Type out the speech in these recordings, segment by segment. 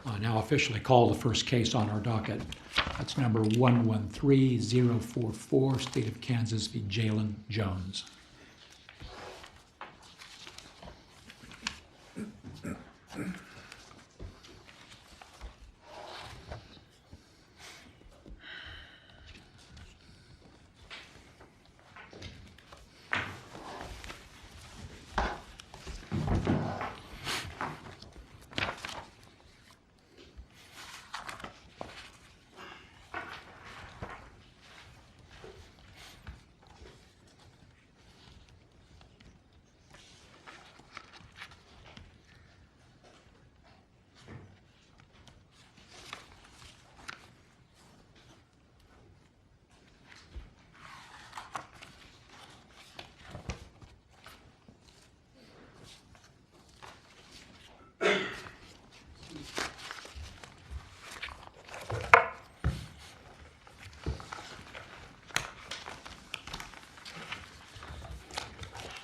Now officially call the first case on our docket. That's number 113044, State of Kansas v. Jalen Jones.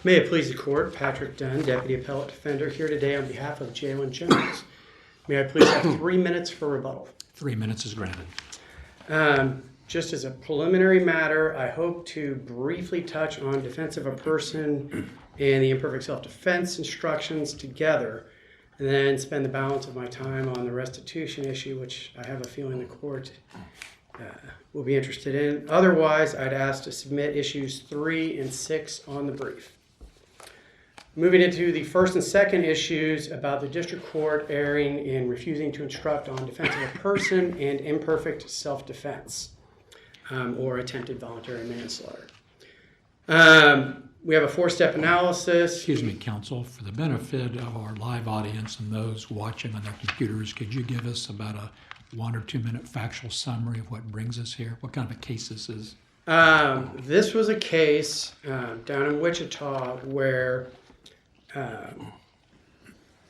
May it please the court, Patrick Dunn, Deputy Appellate Defender, here today on behalf of Jalen Jones. May I please have 3 minutes for rebuttal? 3 minutes is granted. Just as a preliminary matter, I hope to briefly touch on defense of a person and the imperfect self-defense instructions together, and then spend the balance of my time on the restitution issue, which I have a feeling the court will be interested in. Otherwise, I'd ask to submit issues 3 and 6 on the brief. Moving into the first and second issues about the district court erring in refusing to instruct on defense of a person and imperfect self-defense or attempted voluntary manslaughter. We have a 4-step analysis. Excuse me, counsel, for the benefit of our live audience and those watching on their computers, could you give us about a 1 or 2 minute factual summary of what brings us here? What kind of a case this is? This was a case down in Wichita where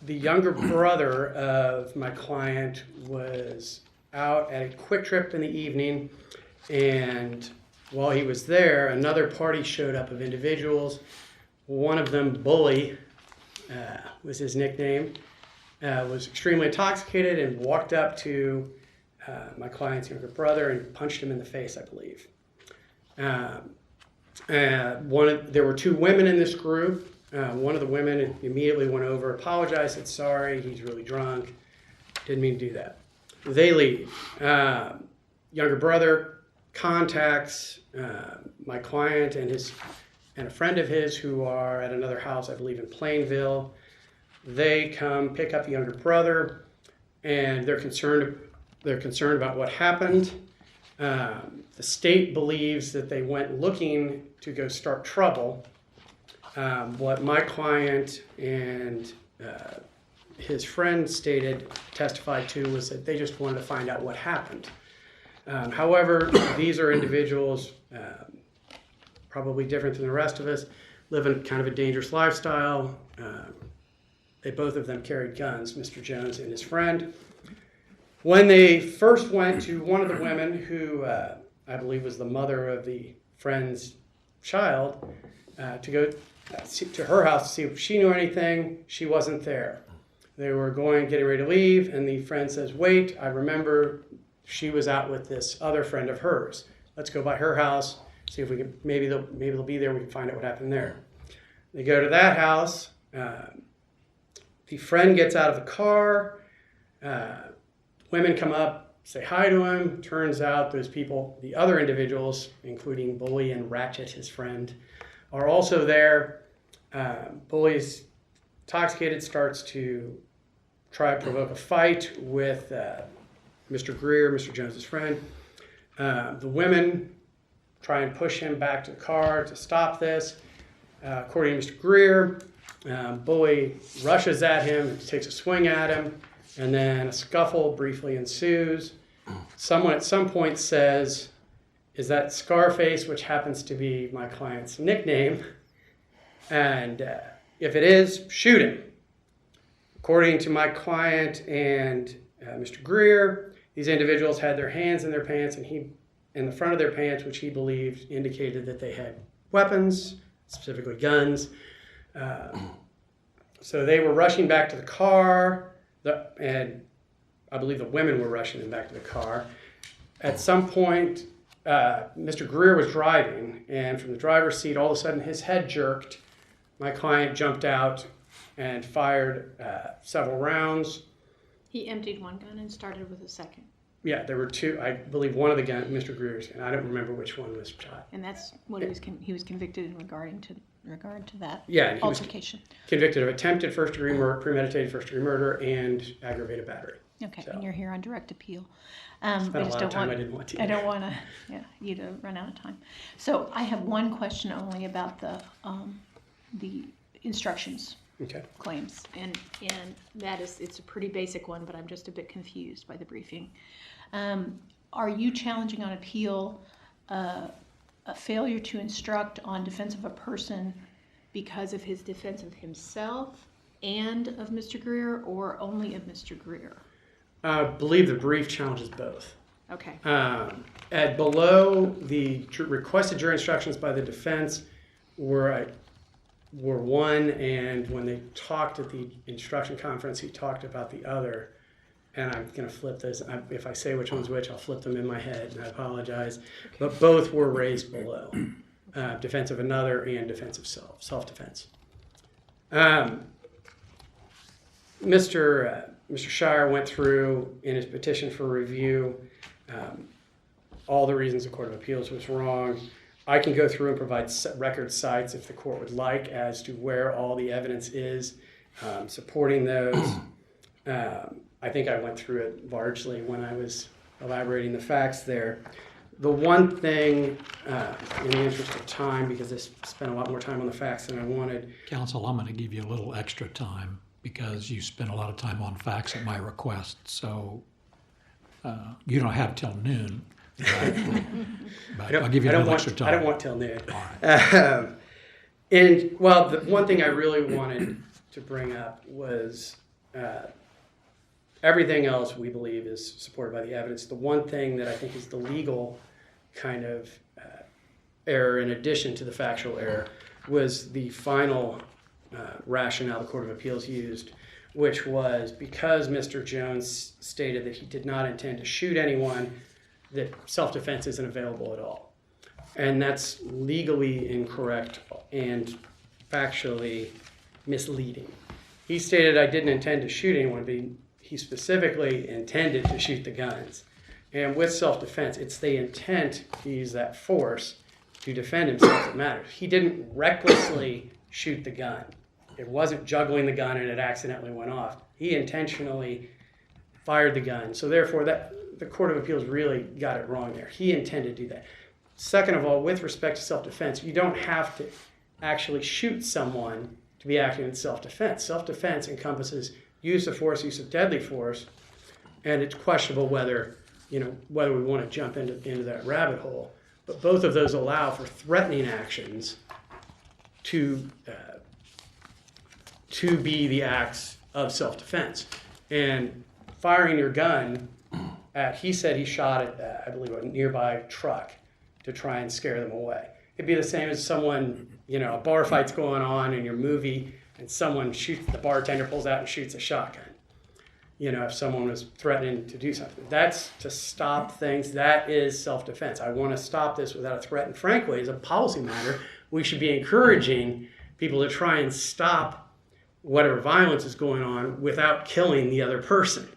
the younger brother of my client was out at a Quick Trip in the evening, and while he was there, another party showed up of individuals. One of them, Bully, was his nickname, was extremely intoxicated and walked up to my client's younger brother and punched him in the face, I believe. There were 2 women in this group. One of the women immediately went over, apologized, said sorry, he's really drunk, didn't mean to do that. They leave. Younger brother contacts my client and a friend of his who are at another house, I believe in Plainville. They come pick up the younger brother, and they're concerned about what happened. The state believes that they went looking to go start trouble. What my client and his friend testified to was that they just wanted to find out what happened. However, these are individuals probably different than the rest of us, live in kind of a dangerous lifestyle. Both of them carried guns, Mr. Jones and his friend. When they first went to one of the women who I believe was the mother of the friend's child to go to her house to see if she knew anything, she wasn't there. They were getting ready to leave, and the friend says, wait, I remember she was out with this other friend of hers. Let's go by her house, see if we can, maybe they'll be there, we can find out what happened there. They go to that house. The friend gets out of the car. Women come up, say hi to him. Turns out those people, the other individuals, including Bully and Ratchet, his friend, are also there. Bully's intoxicated, starts to try to provoke a fight with Mr. Greer, Mr. Jones's friend. The women try and push him back to the car to stop this. According to Mr. Greer, Bully rushes at him, takes a swing at him, and then a scuffle briefly ensues. Someone at some point says, is that Scarface, which happens to be my client's nickname? And if it is, shoot him. According to my client and Mr. Greer, these individuals had their hands in their pants, and in the front of their pants, which he believed indicated that they had weapons, specifically guns. So they were rushing back to the car, and I believe the women were rushing him back to the car. At some point, Mr. Greer was driving, and from the driver's seat, all of a sudden his head jerked. My client jumped out and fired several rounds. He emptied one gun and started with a second. Yeah, there were two. I believe one of the guns, Mr. Greer's, and I don't remember which one was shot. And that's what he was convicted in regard to that Yeah, and he was altercation. convicted of attempted first-degree murder, premeditated first-degree murder, and aggravated battery. Okay, So. and you're here on direct appeal. Spent a lot of time I didn't want to. I don't want you to run out of time. So I have one question only about the instructions Okay. claims, and that is, it's a pretty basic one, but I'm just a bit confused by the briefing. Are you challenging on appeal a failure to instruct on defense of a person because of his defense of himself and of Mr. Greer, or only of Mr. Greer? I believe the brief challenges both. Okay. At below, the requested jury instructions by the defense were one, and when they talked at the instruction conference, he talked about the other. And I'm going to flip this. If I say which one's which, I'll flip them in my head, and I apologize. Okay. But both were raised below. Defense of another and defense of self-defense. Mr. Shire went through in his petition for review all the reasons the Court of Appeals was wrong. I can go through and provide record cites if the court would like as to where all the evidence is supporting those. I think I went through it largely when I was elaborating the facts there. The one thing, in the interest of time, because I spent a lot more time on the facts than I wanted. Counsel, I'm going to give you a little extra time because you spent a lot of time on facts at my request. So you don't have till noon. But I'll give you a little extra time. I don't want till noon. All right. And, well, the one thing I really wanted to bring up was everything else we believe is supported by the evidence. The one thing that I think is the legal kind of error in addition to the factual error was the final rationale the Court of Appeals used, which was because Mr. Jones stated that he did not intend to shoot anyone, that self-defense isn't available at all. And that's legally incorrect and factually misleading. He stated, I didn't intend to shoot anyone, but he specifically intended to shoot the guns. And with self-defense, it's the intent to use that force to defend himself that matters. He didn't recklessly shoot the gun. It wasn't juggling the gun and it accidentally went off. He intentionally fired the gun. So therefore, the Court of Appeals really got it wrong there. He intended to do that. Second of all, with respect to self-defense, you don't have to actually shoot someone to be acting in self-defense. Self-defense encompasses use of force, use of deadly force, and it's questionable whether we want to jump into that rabbit hole. But both of those allow for threatening actions to be the acts of self-defense. And firing your gun he said he shot at, I believe, a nearby truck to try and scare them away. It'd be the same as someone, a bar fight's going on in your movie and someone the bartender pulls out and shoots a shotgun. If someone was threatening to do something. That's to stop things. That is self-defense. I want to stop this without a threat. And frankly, as a policy matter, we should be encouraging people to try and stop whatever violence is going on without killing the other person.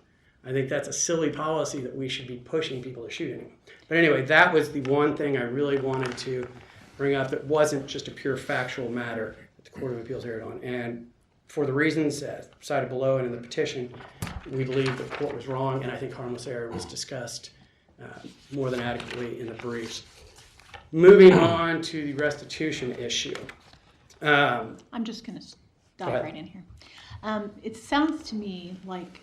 I think that's a silly policy that we should be pushing people to shoot anyone. But anyway, that was the one thing I really wanted to bring up that wasn't just a pure factual matter that the Court of Appeals erred on. And for the reasons cited below and in the petition, we believe the court was wrong, and I think harmless error was discussed more than adequately in the briefs. Moving on to the restitution issue. I'm just going to dive right in here. It sounds to me like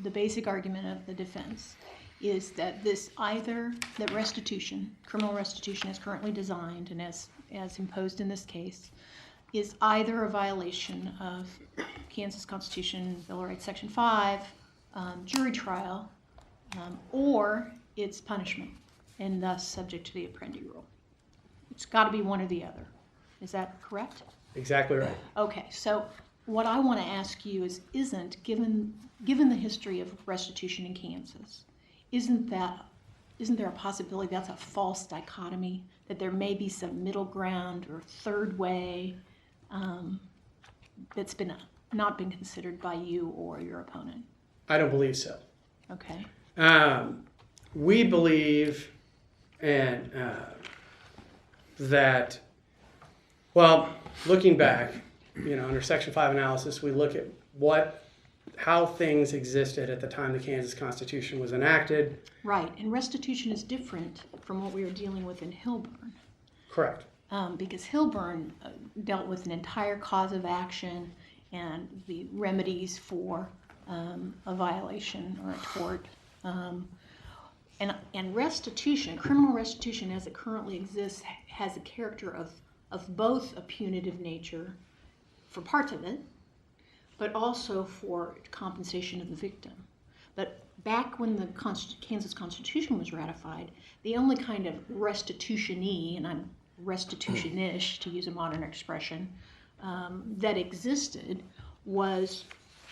the basic argument of the defense is that that restitution, criminal restitution as currently designed and as imposed in this case, is either a violation of Kansas Constitution, Bill of Rights, Section 5, jury trial, or it's punishment, and thus subject to the Apprendi rule. It's got to be one or the other. Is that correct? Exactly right. Okay, so what I want to ask you is, given the history of restitution in Kansas, isn't there a possibility that's a false dichotomy, that there may be some middle ground or third way that's not been considered by you or your opponent? I don't believe so. Okay. We believe that, well, looking back, under Section 5 analysis, we look at how things existed at the time the Kansas Constitution was enacted. Right, and restitution is different from what we were dealing with in Hilburn. Correct. Because Hilburn dealt with an entire cause of action and the remedies for a violation or a tort. And restitution, criminal restitution as it currently exists, has a character of both a punitive nature for parts of it, but also for compensation of the victim. But back when the Kansas Constitution was ratified, the only kind of restitution-y, and I'm restitution-ish to use a modern expression, that existed was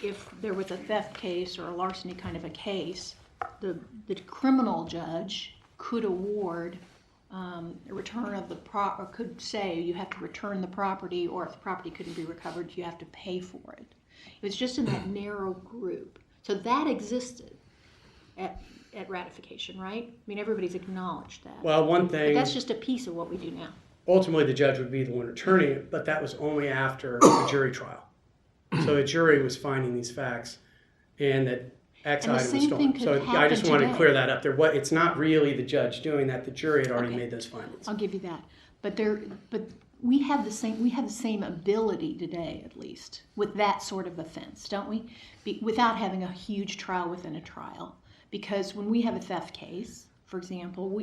if there was a theft case or a larceny kind of a case, the criminal judge could award a return of the or could say you have to return the property, or if the property couldn't be recovered, you have to pay for it. It was just in that narrow group. So that existed at ratification, right? I mean, everybody's acknowledged that. Well, one But thing, that's just a piece of what we do now. ultimately the judge would be the one returning it, but that was only after a jury trial. So the jury was finding these facts, and that X And the item was same stolen. thing So could I just happen wanted to today. clear that up. It's not really the judge doing that. The jury had already Okay. made those findings. I'll give you that. But we have the same ability today, at least, with that sort of offense, don't we? Without having a huge trial within a trial. Because when we have a theft case, for example,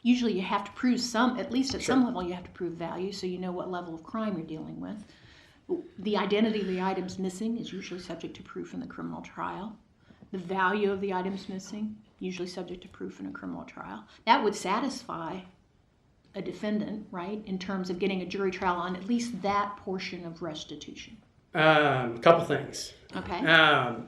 usually you have to prove at least at some level you have to prove value, so you know what level of crime you're dealing with. The identity of the items missing is usually subject to proof in the criminal trial. The value of the items missing, usually subject to proof in a criminal trial. That would satisfy a defendant, right, in terms of getting a jury trial on at least that portion of restitution. A couple things. Okay.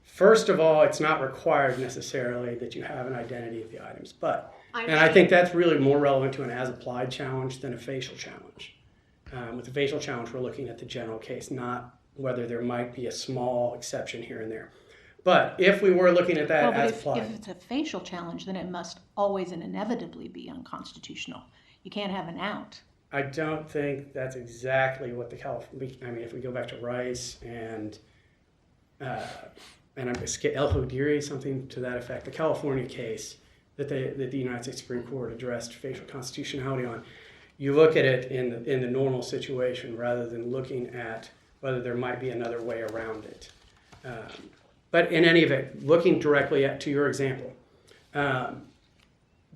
First of all, it's not required necessarily that you have an identity of the items, and I understand. think that's really more relevant to an as-applied challenge than a facial challenge. With the facial challenge, we're looking at the general case, not whether there might be a small exception here and there. But if we were looking at that Well, but as if applied, it's a facial challenge, then it must always and inevitably be unconstitutional. You can't have an out. I don't think that's exactly what the California. I mean, if we go back to Rice and I'm El Hodiri, something to that effect, the California case that the United States Supreme Court addressed facial constitutionality on, you look at it in the normal situation rather than looking at whether there might be another way around it. But in any event, looking directly to your example,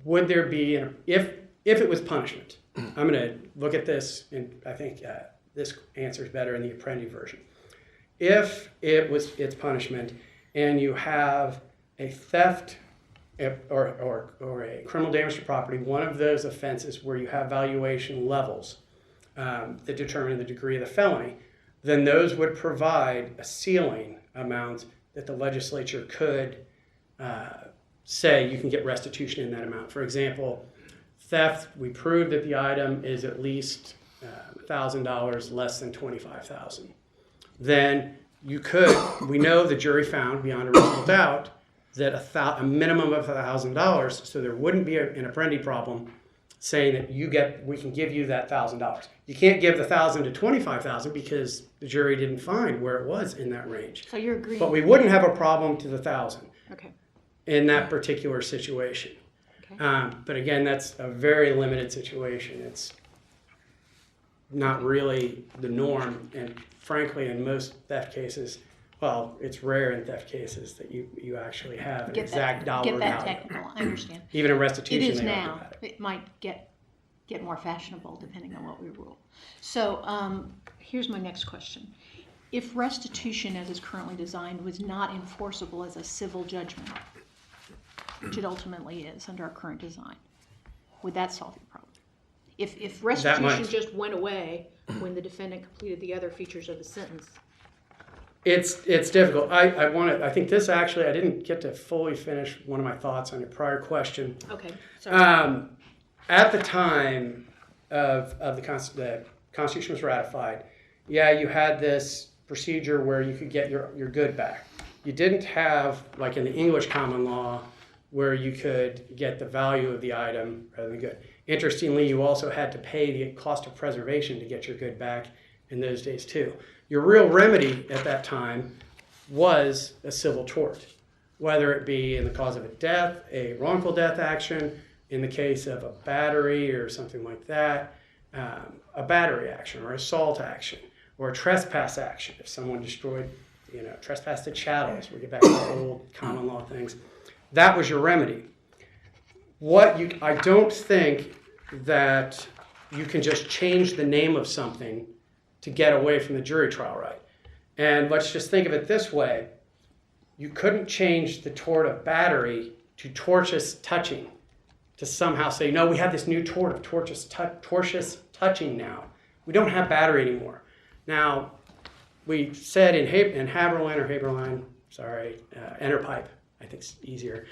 would there be, if it was punishment, I'm going to look at this, and I think this answers better in the Apprendi version. If it's punishment, and you have a theft or a criminal damage to property, one of those offenses where you have valuation levels that determine the degree of the felony, then those would provide a ceiling amount that the legislature could say you can get restitution in that amount. For example, theft, we prove that the item is at least $1,000 less than $25,000. Then you could, we know the jury found beyond a reasonable doubt that a minimum of $1,000, so there wouldn't be an Apprendi problem saying that we can give you that $1,000. You can't give the $1,000 to $25,000 because the jury didn't find where it was in that range. So you're agreeing. But we wouldn't have a problem to the $1,000 Okay. in that particular situation. Okay. But again, that's a very limited situation. It's not really the norm, and frankly, in most theft cases, well, it's rare in theft cases that you actually have an exact dollar Get that value. technical. I understand. Even in It restitution, is they argue now. about it. It might get more fashionable depending on what we rule. So here's my next question. If restitution as it's currently designed was not enforceable as a civil judgment, which it ultimately is under our current design, would that solve your problem? If restitution might. just went away when the defendant completed the other features of the sentence? It's difficult. I think this actually, I didn't get to fully finish one of my thoughts on your prior question. Okay, sorry. At the time of the Constitution was ratified, yeah, you had this procedure where you could get your good back. You didn't have, like in the English common law, where you could get the value of the item rather than good. Interestingly, you also had to pay the cost of preservation to get your good back in those days too. Your real remedy at that time was a civil tort, whether it be in the cause of a death, a wrongful death action, in the case of a battery or something like that, a battery action or assault action or a trespass action. If someone destroyed, trespassed the chattels, we get back to the old common law things. That was your remedy. I don't think that you can just change the name of something to get away from the jury trial right. And let's just think of it this way. You couldn't change the tort of battery to tortious touching to somehow say, no, we have this new tort of tortious touching now. We don't have battery anymore. Now, we said in Haberline, Enterpipe, I think it's easier.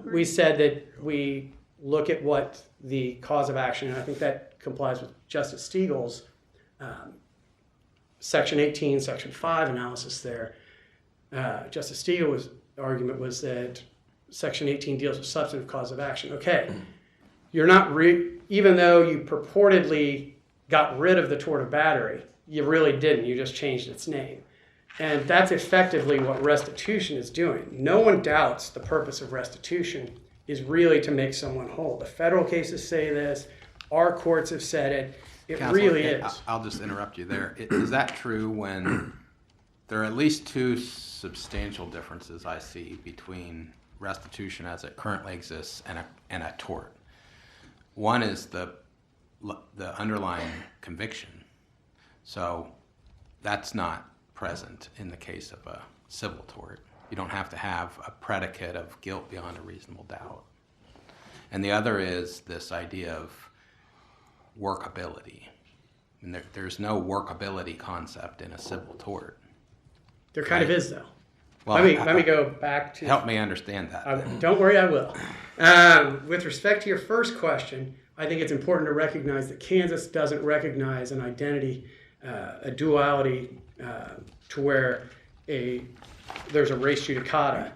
We said that we look at what the cause of action, and I think that complies with Justice Stiegel's Section 18, Section 5 analysis there. Justice Stiegel's argument was that Section 18 deals with substantive cause of action. Okay, you're not, even though you purportedly got rid of the tort of battery, you really didn't. You just changed its name. And that's effectively what restitution is doing. No one doubts the purpose of restitution is really to make someone whole. The federal cases say this. Our courts have said it. It Counselor, really is. I'll just interrupt you there. Is that true when there are at least two substantial differences I see between restitution as it currently exists and a tort? One is the underlying conviction. So that's not present in the case of a civil tort. You don't have to have a predicate of guilt beyond a reasonable doubt. And the other is this idea of workability. And there's no workability concept in a civil tort. There kind of is, though. Well, let me go back to... Help me understand that. Don't worry, I will. With respect to your first question, I think it's important to recognize that Kansas doesn't recognize an identity, a duality, to where there's a res judicata.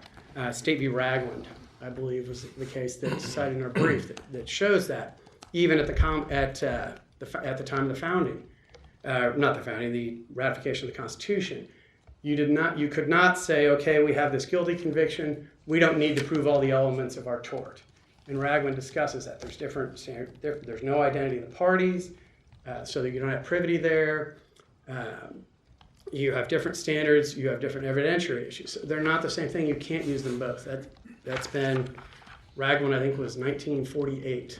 State v. Ragland, I believe, was the case that's cited in our brief that shows that even at the time of the founding, the ratification of the Constitution, you could not say, okay, we have this guilty conviction, we don't need to prove all the elements of our tort. And Ragland discusses that there's different standards. There's no identity of the parties, so that you don't have privity there. You have different standards. You have different evidentiary issues. They're not the same thing. You can't use them both. That's been Ragland. I think was 1948.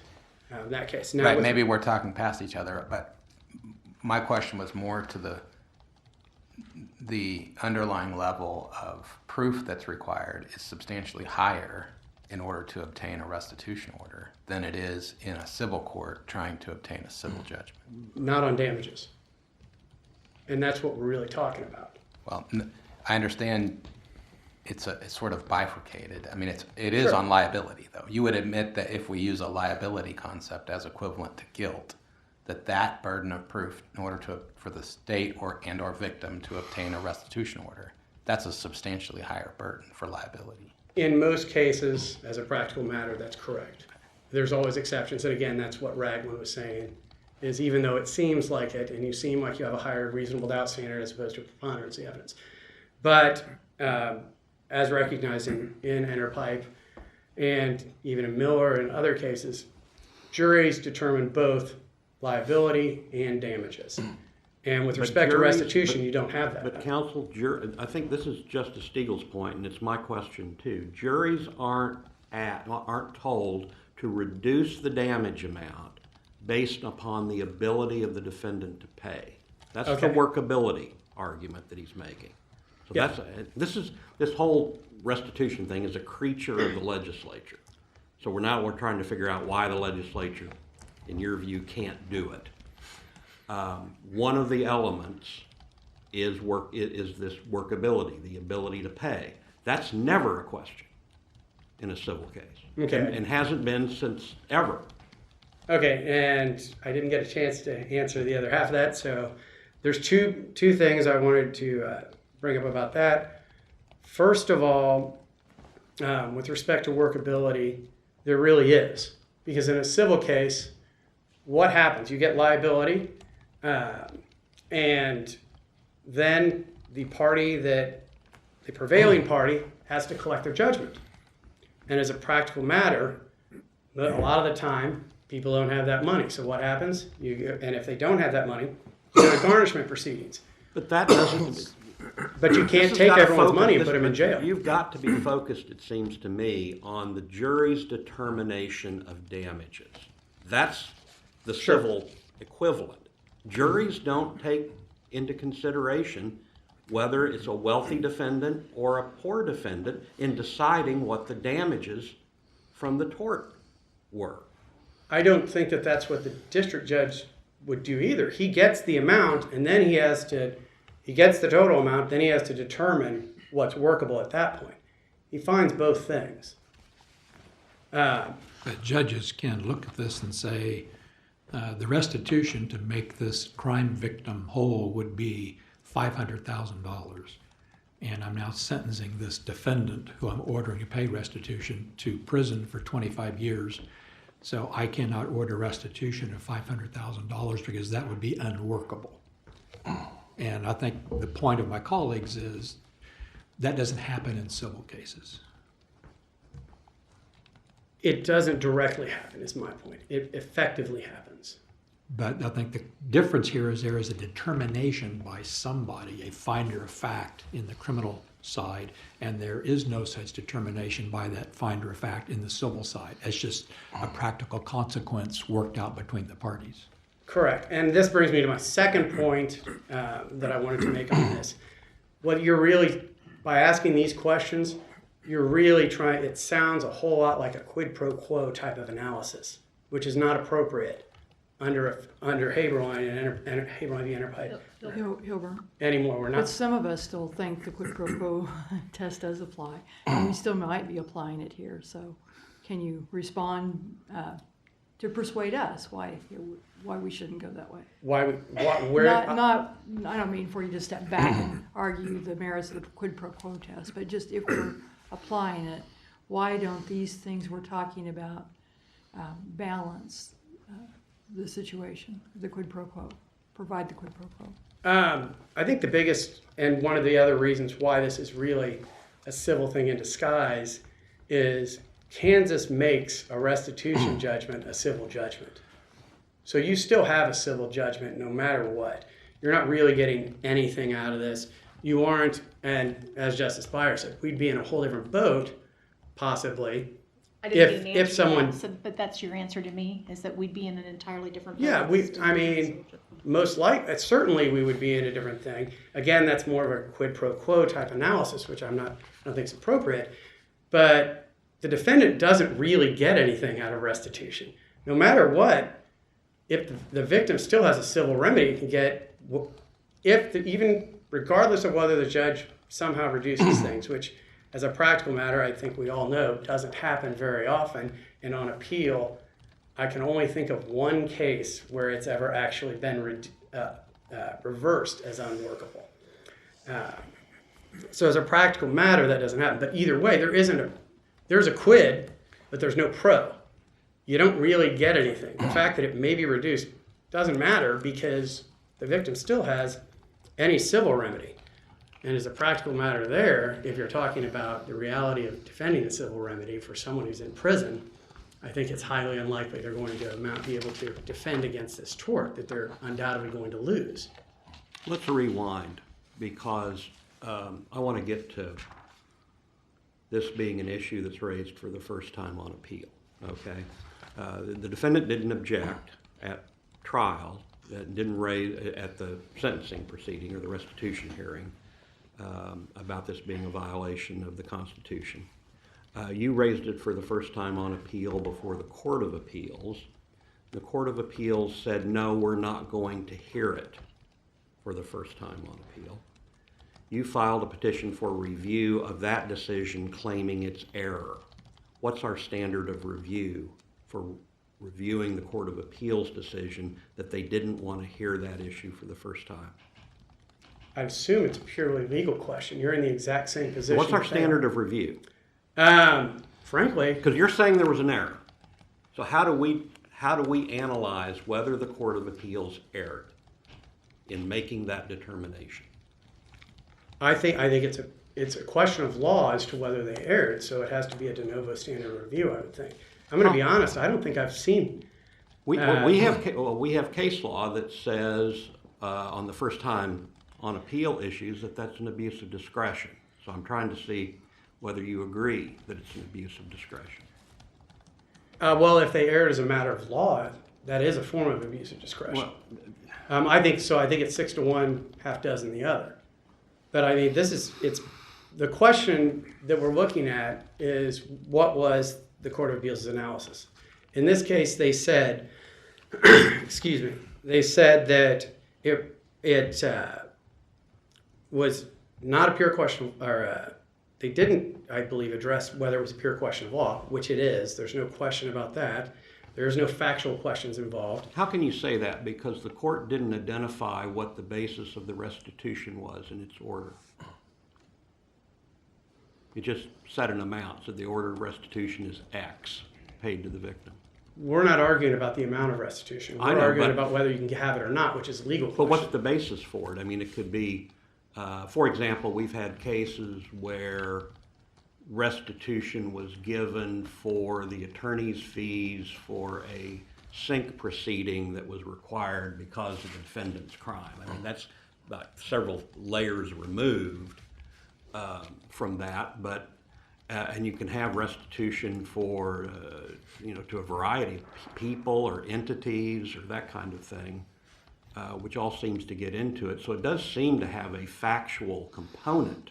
That case. Now, right. Maybe we're talking past each other, but my question was more to the underlying level of proof that's required is substantially higher in order to obtain a restitution order than it is in a civil court trying to obtain a civil judgment. Not on damages. And that's what we're really talking about. Well, I understand it's sort of bifurcated. I mean, it is Sure. on liability, though. You would admit that if we use a liability concept as equivalent to guilt, that burden of proof in order for the state or victim to obtain a restitution order, that's a substantially higher burden for liability. In most cases, as a practical matter, that's correct. There's always exceptions, and again, that's what Ragland was saying, is even though it seems like it, and you seem like you have a higher reasonable doubt standard as opposed to preponderance of the evidence. But as recognized in Enterpipe and even in Miller and other cases, juries determine both liability and damages. And with respect to restitution, you don't have that. But counsel, I think this is Justice Stiegel's point, and it's my question too. Juries aren't told to reduce the damage amount based upon the ability of the defendant to pay. That's Okay. the workability argument that he's making. So Yeah. this whole restitution thing is a creature of the legislature. So we're trying to figure out why the legislature, in your view, can't do it. one of the elements is this workability, the ability to pay. That's never a question in a civil case. Okay. And hasn't been since ever. Okay, and I didn't get a chance to answer the other half of that, so there's two things I wanted to bring up about that. First of all, with respect to workability, there really is. Because in a civil case, what happens? You get liability, and then the prevailing party has to collect their judgment. And as a practical matter, a lot of the time, people don't have that money. So what happens? And if they don't have that money, you go to garnishment proceedings. But that doesn't. But you can't take everyone's money and put them in jail. You've got to be focused, it seems to me, on the jury's determination of damages. That's the civil equivalent. Juries don't take into consideration whether it's a wealthy defendant or a poor defendant in deciding what the damages from the tort were. I don't think that that's what the district judge would do either. He gets the amount, and then he gets the total amount, then he has to determine what's workable at that point. He finds both things. But judges can look at this and say, the restitution to make this crime victim whole would be $500,000. And I'm now sentencing this defendant, who I'm ordering to pay restitution, to prison for 25 years. So I cannot order restitution of $500,000 because that would be unworkable. And I think the point of my colleagues is that doesn't happen in civil cases. It doesn't directly happen, is my point. It effectively happens. But I think the difference here is there is a determination by somebody, a finder of fact in the criminal side, and there is no such determination by that finder of fact in the civil side. It's just a practical consequence worked out between the parties. Correct. And this brings me to my second point that I wanted to make on this. What you're really, by asking these questions, you're really trying, it sounds a whole lot like a quid pro quo type of analysis, which is not appropriate under Haberline and Haberline v. Enterprise Hilburn. anymore. We're But not. some of us still think the quid pro quo test does apply, and we still might be applying it here. So, can you respond to persuade us why we shouldn't go that way? Where? I don't mean for you to step back and argue the merits of the quid pro quo test, but just if we're applying it, why don't these things we're talking about balance the situation, the quid pro quo, provide the quid pro quo? I think the biggest and one of the other reasons why this is really a civil thing in disguise is Kansas makes a restitution judgment a civil judgment. So you still have a civil judgment no matter what. You're not really getting anything out of this. You aren't, and as Justice Breyer said, we'd be in a whole different boat, possibly, I didn't get an if answer to someone. that. So, but that's your answer to me, is that we'd be in an entirely different. Yeah, place. most likely, certainly we would be in a different thing. Again, that's more of a quid pro quo type analysis, which I don't think is appropriate. But the defendant doesn't really get anything out of restitution. No matter what, if the victim still has a civil remedy, it can get, even regardless of whether the judge somehow reduces things, which as a practical matter, I think we all know doesn't happen very often. And on appeal, I can only think of one case where it's ever actually been reversed as unworkable. So as a practical matter, that doesn't happen. But either way, there's a quid, but there's no pro. You don't really get anything. The fact that it may be reduced doesn't matter because the victim still has any civil remedy. And as a practical matter there, if you're talking about the reality of defending a civil remedy for someone who's in prison, I think it's highly unlikely they're going to be able to defend against this tort that they're undoubtedly going to lose. Let's rewind, because I want to get to this being an issue that's raised for the first time on appeal, okay? The defendant didn't object at trial, didn't raise at the sentencing proceeding or the restitution hearing about this being a violation of the Constitution. You raised it for the first time on appeal before the Court of Appeals. The Court of Appeals said, no, we're not going to hear it for the first time on appeal. You filed a petition for review of that decision claiming it's error. What's our standard of review for reviewing the Court of Appeals decision that they didn't want to hear that issue for the first time? I assume it's a purely legal question. You're in the exact same position. What's our as they are. standard of review? Frankly, Because you're saying there was an error. So how do we analyze whether the Court of Appeals erred in making that determination? I think it's a question of law as to whether they erred, so it has to be a de novo standard of review, I would think. I'm going to be honest, I don't think I've seen. We have case law that says on the first time on appeal issues that that's an abuse of discretion. So I'm trying to see whether you agree that it's an abuse of discretion. Well, if they erred as a matter of law, that is a form of abuse of discretion. Well, I think so. I think it's 6-1, half dozen the other. But I mean, it's the question that we're looking at is what was the Court of Appeals' analysis? In this case, they said, excuse me, they said that it was not a pure question, or they didn't, I believe, address whether it was a pure question of law, which it is. There's no question about that. There's no factual questions involved. how can you say that? Because the court didn't identify what the basis of the restitution was in its order. It just set an amount, said the order of restitution is X, paid to the victim. We're not arguing about the amount of restitution. I We're know, arguing but- about whether you can have it or not, which is a legal But question. what's the basis for it? I mean, it could be, for example, we've had cases where restitution was given for the attorney's fees for a sink proceeding that was required because of the defendant's crime. I mean, that's about several layers removed from that, but and you can have restitution for to a variety of people or entities or that kind of thing, which all seems to get into it. So it does seem to have a factual component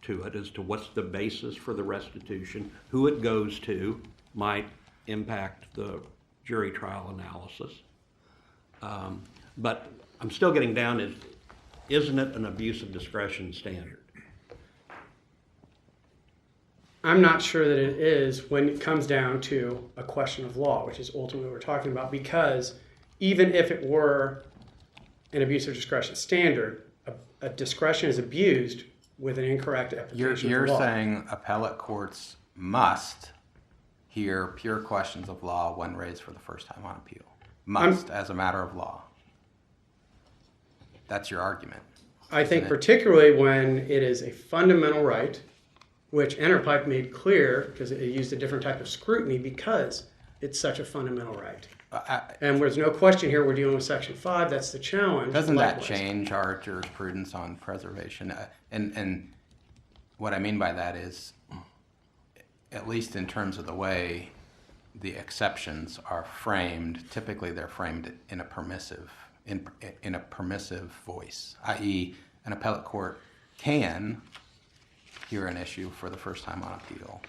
to it as to what's the basis for the restitution, who it goes to might impact the jury trial analysis. But I'm still getting down to, isn't it an abuse of discretion standard? I'm not sure that it is when it comes down to a question of law, which is ultimately what we're talking about, because even if it were an abuse of discretion standard, a discretion is abused with an incorrect application You're of the law. saying appellate courts must hear pure questions of law when raised for the first time on appeal. Must, as a matter of law. That's your argument. I think isn't it? particularly when it is a fundamental right, which Interpipe made clear because it used a different type of scrutiny because it's such a fundamental right. And there's no question here we're dealing with Section 5. That's the challenge. Doesn't that Likewise. change our jurisprudence on preservation? And what I mean by that is, at least in terms of the way the exceptions are framed, typically they're framed in a permissive voice, i.e. an appellate court can hear an issue for the first time on appeal.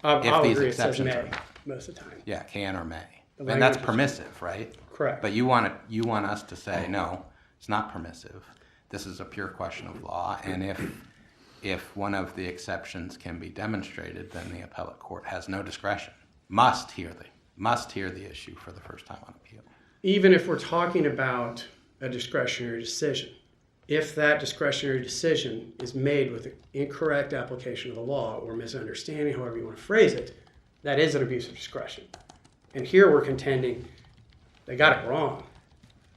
I'll these agree it says exceptions may are- most of the time. Yeah, can or may. The And that's language is- permissive, right? Correct. But you want us to say, no, it's not permissive. This is a pure question of law. And if one of the exceptions can be demonstrated, then the appellate court has no discretion. Must hear the issue for the first time on appeal. Even if we're talking about a discretionary decision, if that discretionary decision is made with an incorrect application of the law or misunderstanding, however you want to phrase it, that is an abuse of discretion. And here we're contending they got it wrong.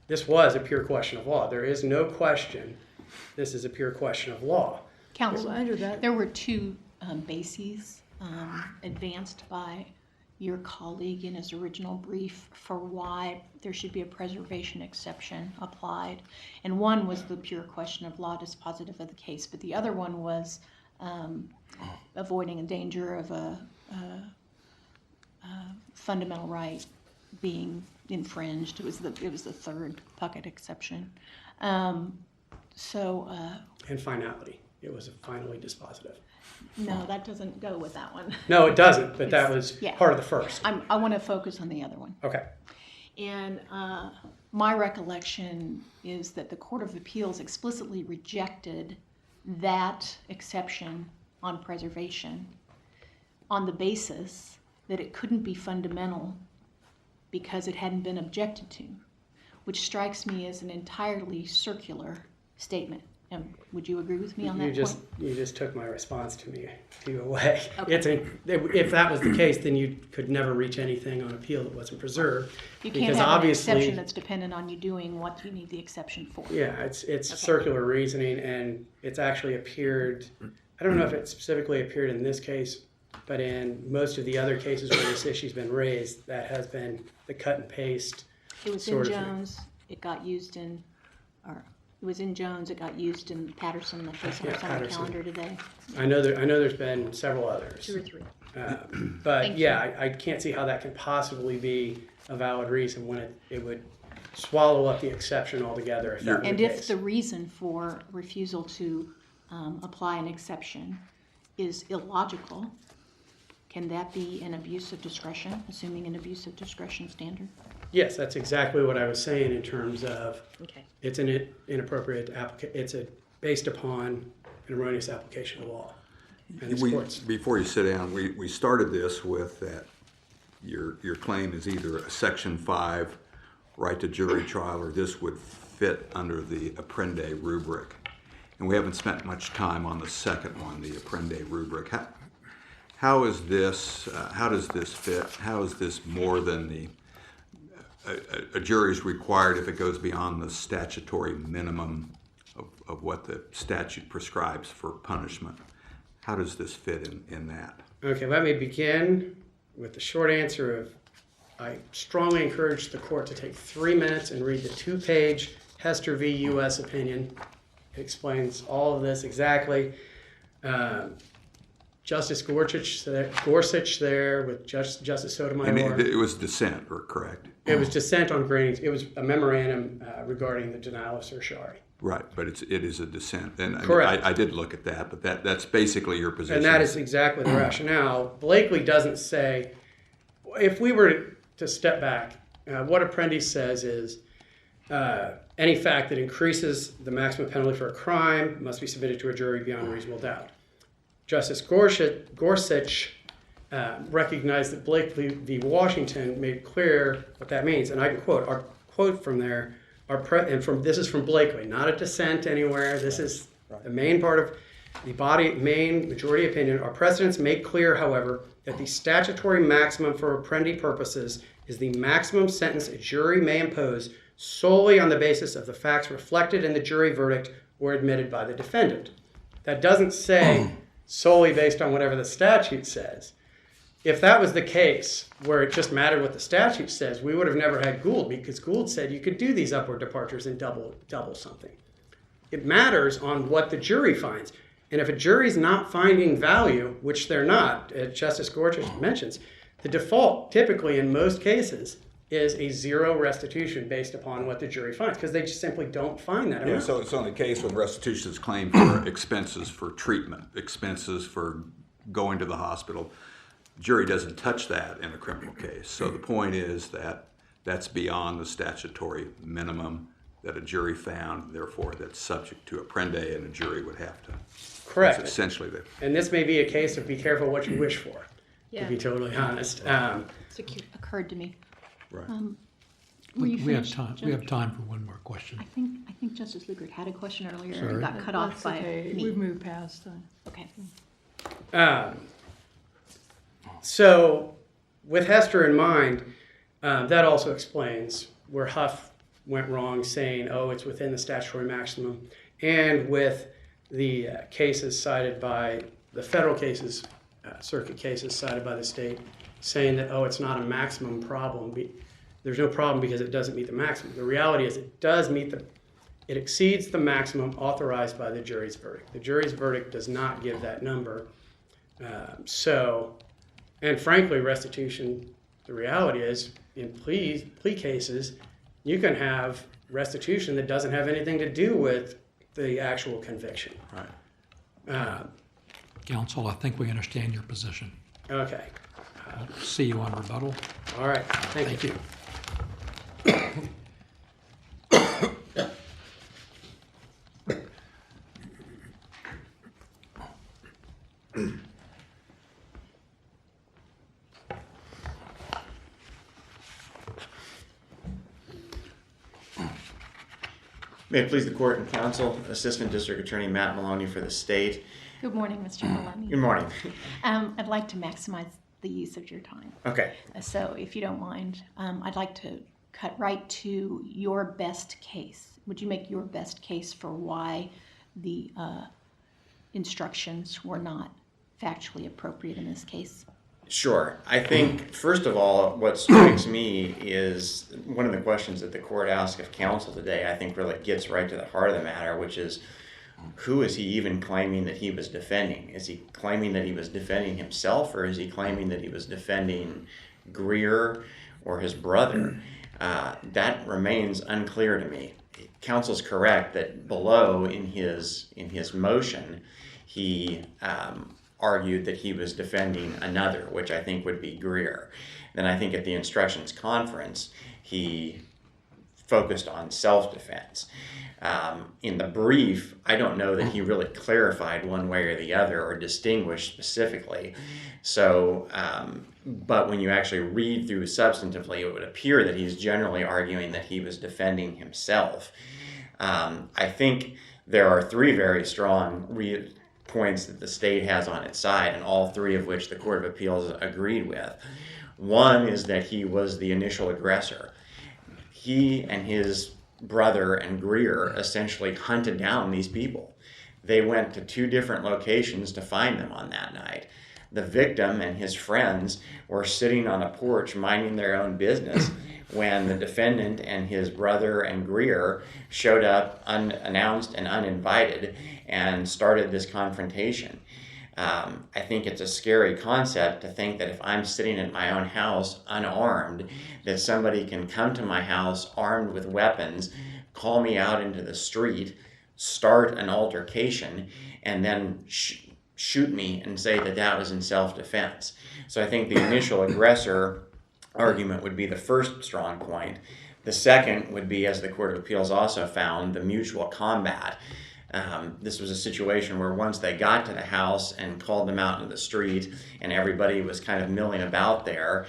This was a pure question of law. There is no question this is a pure question of law. Counsel, Well, under that- there were two bases advanced by your colleague in his original brief for why there should be a preservation exception applied. And one was the pure question of law dispositive of the case, but the other one was avoiding a danger of a fundamental right being infringed. It was the third Puckett exception. And finality. It was finally dispositive. No, that doesn't go with that one. No, it doesn't, but that was Yeah. part of the first. I want to focus on the other one. Okay. And my recollection is that the Court of Appeals explicitly rejected that exception on preservation on the basis that it couldn't be fundamental because it hadn't been objected to, which strikes me as an entirely circular statement. Would you agree with me on that point? You just took my response to you away. Okay. If that was the case, then you could never reach anything on appeal that wasn't preserved. You because can't have an obviously, exception that's dependent on you doing what you need the exception for. Yeah, it's circular reasoning, and it's actually appeared. I don't know if it specifically appeared in this case, but in most of the other cases where this issue's been raised, that has been the cut and paste. It was in sort of thing. Jones, it got used in, or it was in Jones, it got used in Patterson, the case Yeah, that's on the Patterson. calendar today. I know there's been several others. 2 or 3. But Thank yeah, I can't see how that can possibly be a valid reason when it would swallow up the exception altogether if that were And the if case. the reason for refusal to apply an exception is illogical, can that be an abuse of discretion, assuming an abuse of discretion standard? Yes, that's exactly what I was saying in terms of Okay. it's an inappropriate based upon an erroneous application of law. And this court's, Before you sit down, we started this with that your claim is either a Section 5 right to jury trial, or this would fit under the Apprende rubric. And we haven't spent much time on the second one, the Apprende rubric. How is this? How does this fit? How is this more than a jury is required if it goes beyond the statutory minimum of what the statute prescribes for punishment? How does this fit in that? okay, let me begin with the short answer of I strongly encourage the court to take 3 minutes and read the 2-page Hester v. U.S. opinion. It explains all of this exactly. Justice Gorsuch there with Justice Sotomayor. And it was dissent, or correct? It was dissent on grading. It was a memorandum regarding the denial of certiorari. Right, but it is a dissent. And Correct. I did look at that, but that's basically your position. And that is exactly the rationale. Blakely doesn't say, if we were to step back, what Apprendi says is any fact that increases the maximum penalty for a crime must be submitted to a jury beyond a reasonable doubt. Justice Gorsuch recognized that Blakely v. Washington made clear what that means. And I can quote, our quote from there, this is from Blakely, not a dissent anywhere. This is the main part of the main majority opinion. Our precedents make clear, however, that the statutory maximum for Apprendi purposes is the maximum sentence a jury may impose solely on the basis of the facts reflected in the jury verdict or admitted by the defendant. That doesn't say solely based on whatever the statute says. If that was the case, where it just mattered what the statute says, we would have never had Gould, because Gould said you could do these upward departures and double something. It matters on what the jury finds. And if a jury's not finding value, which they're not, as Justice Gorsuch mentions, the default typically in most cases is a zero restitution based upon what the jury finds, because they just simply don't find that Yeah, amount. so it's on the case when restitution is claimed for expenses for treatment, expenses for going to the hospital. Jury doesn't touch that in a criminal case. So the point is that that's beyond the statutory minimum that a jury found, therefore that's subject to Apprendi, and a jury would have to. Correct. That's essentially the. And this may be a case of be careful what you wish for, to Yeah. be totally honest. Secure. Occurred to me. Right. Were you We have finished, time, Judge? we have time for one more question. I think Justice Lugert had a question earlier Sorry. and got cut off That's by okay. me. We've moved past. Okay. So, with Hester in mind, that also explains where Huff went wrong, saying, "Oh, it's within the statutory maximum," and with the cases cited by the federal cases, circuit cases cited by the state, saying that, "Oh, it's not a maximum problem." There's no problem because it doesn't meet the maximum. The reality is, it exceeds the maximum authorized by the jury's verdict. The jury's verdict does not give that number, And frankly, restitution, the reality is, in plea cases, you can have restitution that doesn't have anything to do with the actual conviction. Right. Counsel, I think we understand your position. Okay, See you on rebuttal. all right, thank you. you. May it please the court and counsel, Assistant District Attorney Matt Maloney for the state. Good morning, Mr. Maloney. Good morning. I'd like to maximize the use of your time. Okay, So if you don't mind, I'd like to cut right to your best case. Would you make your best case for why the instructions were not factually appropriate in this case? sure. I think, first of all, what strikes me is one of the questions that the court asked of counsel today, I think really gets right to the heart of the matter, which is, who is he even claiming that he was defending? Is he claiming that he was defending himself, or is he claiming that he was defending Greer or his brother? That remains unclear to me. Counsel's correct that below in his motion, he argued that he was defending another, which I think would be Greer. Then I think at the instructions conference, he focused on self-defense. In the brief, I don't know that he really clarified one way or the other or distinguished specifically. So, but when you actually read through substantively, it would appear that he's generally arguing that he was defending himself. I think there are three very strong points that the state has on its side, and all three of which the Court of Appeals agreed with. One is that he was the initial aggressor. He and his brother and Greer essentially hunted down these people. They went to two different locations to find them on that night. The victim and his friends were sitting on a porch minding their own business when the defendant and his brother and Greer showed up unannounced and uninvited and started this confrontation. I think it's a scary concept to think that if I'm sitting at my own house unarmed, that somebody can come to my house armed with weapons, call me out into the street, start an altercation, and then shoot me and say that that was in self-defense. So I think the initial aggressor argument would be the first strong point. The second would be, as the Court of Appeals also found, the mutual combat. This was a situation where once they got to the house and called them out into the street and everybody was kind of milling about there,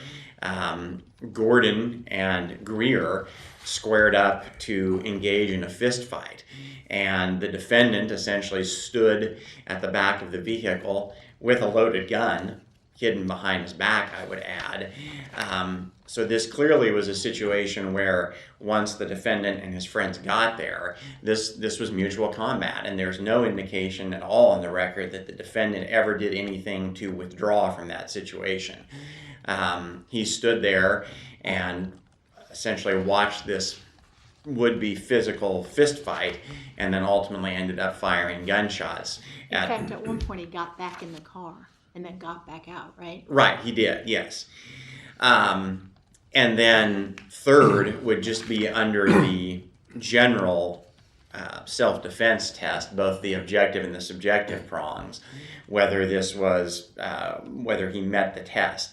Gordon and Greer squared up to engage in a fist fight. And the defendant essentially stood at the back of the vehicle with a loaded gun, hidden behind his back, I would add. So this clearly was a situation where once the defendant and his friends got there, this was mutual combat, and there's no indication at all in the record that the defendant ever did anything to withdraw from that situation. He stood there and essentially watched this would-be physical fist fight, and then ultimately ended up firing gunshots. In fact, at one point he got back in the car and then got back out, right? Right, he did, yes. And then third would just be under the general self-defense test, both the objective and the subjective prongs, whether this was, whether he met the test.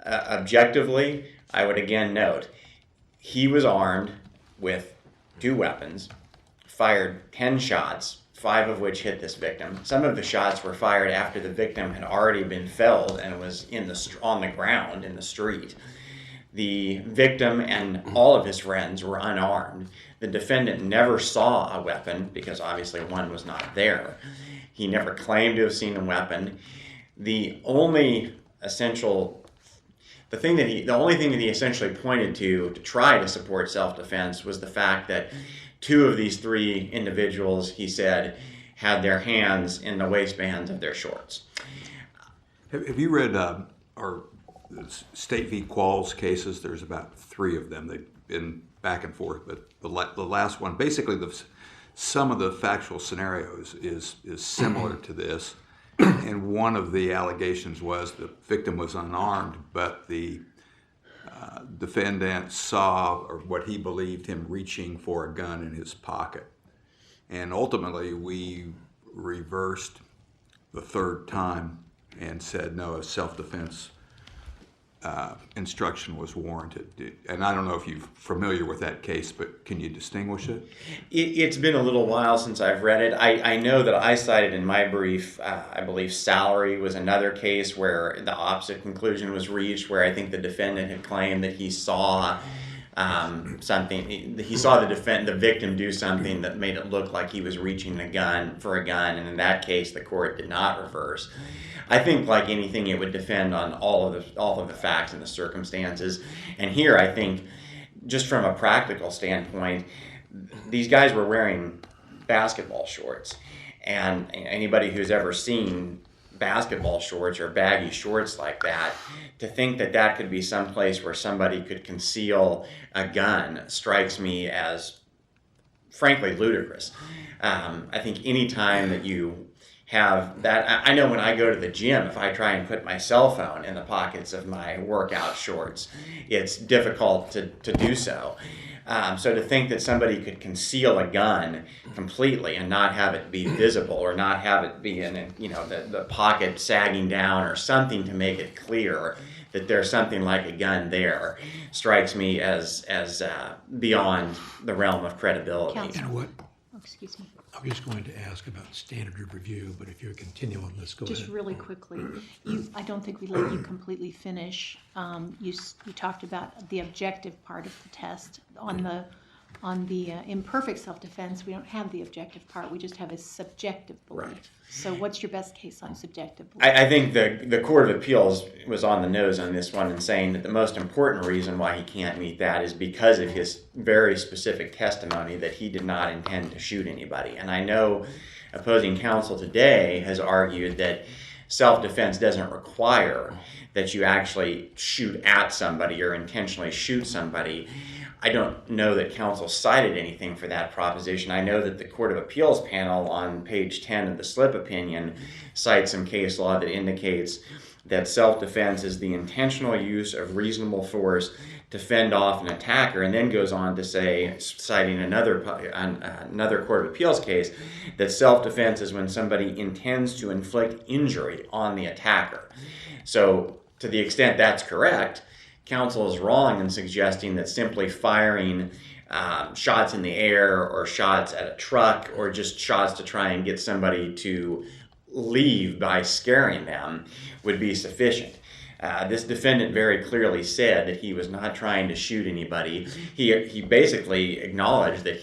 Objectively, I would again note, he was armed with 2 weapons, fired 10 shots, 5 of which hit this victim. Some of the shots were fired after the victim had already been felled and was on the ground in the street. The victim and all of his friends were unarmed. The defendant never saw a weapon because obviously one was not there. He never claimed to have seen a weapon. The only thing that he essentially pointed to try to support self-defense was the fact that 2 of these 3 individuals, he said, had their hands in the waistbands of their shorts. Have you read our State v. Qualls cases? There's about 3 of them. They've been back and forth, but the last one, basically some of the factual scenarios is similar to this. And one of the allegations was the victim was unarmed, but the defendant saw, or what he believed, him reaching for a gun in his pocket. And ultimately, we reversed the third time and said, no, a self-defense instruction was warranted. And I don't know if you're familiar with that case, but can you distinguish it? It's been a little while since I've read it. I know that I cited in my brief, I believe salary was another case where the opposite conclusion was reached, where I think the defendant had claimed that he saw something. He saw the victim do something that made it look like he was reaching a gun, and in that case, the court did not reverse. I think, like anything, it would depend on all of the facts and the circumstances. And here, I think, just from a practical standpoint, these guys were wearing basketball shorts, and anybody who's ever seen basketball shorts or baggy shorts like that, to think that that could be some place where somebody could conceal a gun strikes me as, frankly, ludicrous. I think any time that you have that, I know when I go to the gym, if I try and put my cell phone in the pockets of my workout shorts, it's difficult to do so. So to think that somebody could conceal a gun completely and not have it be visible, or not have it be in, the pocket sagging down or something to make it clear that there's something like a gun there, strikes me as beyond the realm of credibility. Counsel. And what, Oh, excuse me. I was just going to ask about standard of review, but if you're continuing, let's go Just ahead. really quickly, I don't think we let you completely finish. You talked about the objective part of the test. On the imperfect self-defense, we don't have the objective part. We just have a subjective belief. Right. So what's your best case on subjective belief? I think the Court of Appeals was on the nose on this one in saying that the most important reason why he can't meet that is because of his very specific testimony that he did not intend to shoot anybody. And I know opposing counsel today has argued that self-defense doesn't require that you actually shoot at somebody or intentionally shoot somebody. I don't know that counsel cited anything for that proposition. I know that the Court of Appeals panel on page 10 of the slip opinion cites some case law that indicates that self-defense is the intentional use of reasonable force to fend off an attacker, and then goes on to say, citing another Court of Appeals case, that self-defense is when somebody intends to inflict injury on the attacker. So to the extent that's correct, counsel is wrong in suggesting that simply firing shots in the air or shots at a truck or just shots to try and get somebody to leave by scaring them would be sufficient. This defendant very clearly said that he was not trying to shoot anybody. He basically acknowledged that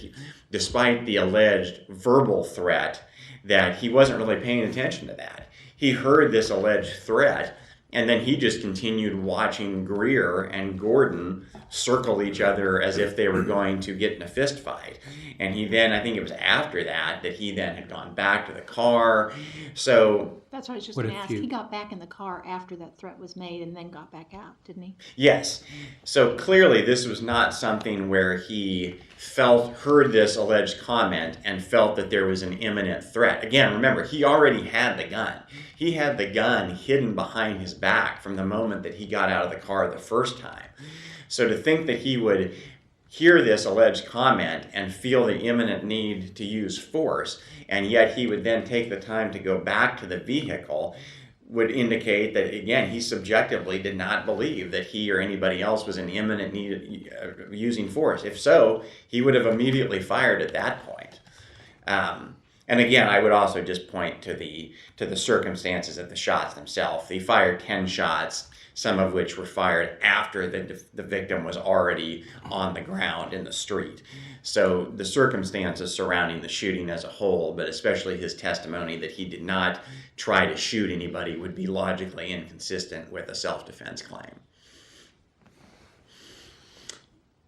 despite the alleged verbal threat, that he wasn't really paying attention to that. He heard this alleged threat, and then he just continued watching Greer and Gordon circle each other as if they were going to get in a fist fight. And he then, I think it was after that he then had gone back to the car. So That's what I was just What going to if ask. you- He got back in the car after that threat was made and then got back out, didn't he? yes, so clearly this was not something where he heard this alleged comment and felt that there was an imminent threat. Again, remember, he already had the gun. He had the gun hidden behind his back from the moment that he got out of the car the first time. So to think that he would hear this alleged comment and feel the imminent need to use force, and yet he would then take the time to go back to the vehicle, would indicate that, again, he subjectively did not believe that he or anybody else was in imminent need of using force. If so, he would have immediately fired at that point. And again, I would also just point to the circumstances of the shots themselves. He fired 10 shots, some of which were fired after the victim was already on the ground in the street. So the circumstances surrounding the shooting as a whole, but especially his testimony that he did not try to shoot anybody, would be logically inconsistent with a self-defense claim.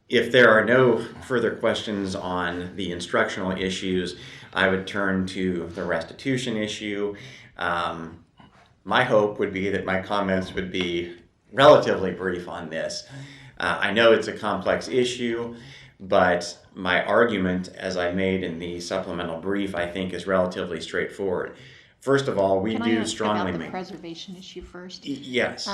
If there are no further questions on the instructional issues, I would turn to the restitution issue. My hope would be that my comments would be relatively brief on this. I know it's a complex issue, but my argument, as I made in the supplemental brief, I think is relatively straightforward. First of all, we Can do I ask strongly about the make... preservation issue first? Yes.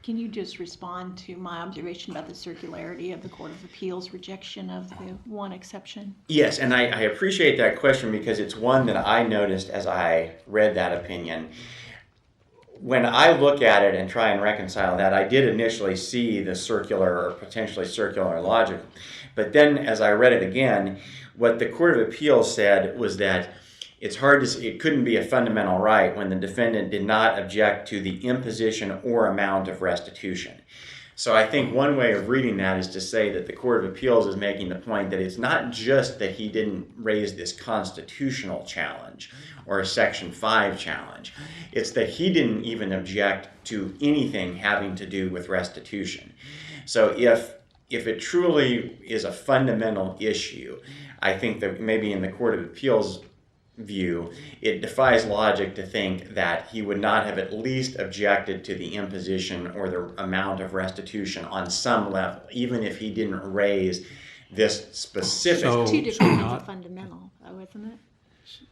Can you just respond to my observation about the circularity of the Court of Appeals rejection of the one exception? Yes, and I appreciate that question because it's one that I noticed as I read that opinion. When I look at it and try and reconcile that, I did initially see the circular or potentially circular logic. But then as I read it again, what the Court of Appeals said was that it's hard to say, it couldn't be a fundamental right when the defendant did not object to the imposition or amount of restitution. So I think one way of reading that is to say that the Court of Appeals is making the point that it's not just that he didn't raise this constitutional challenge or a Section 5 challenge. It's that he didn't even object to anything having to do with restitution. So if it truly is a fundamental issue, I think that maybe in the Court of Appeals view, it defies logic to think that he would not have at least objected to the imposition or the amount of restitution on some level, even if he didn't raise this specific. Two different kinds not- of fundamental, though, isn't it?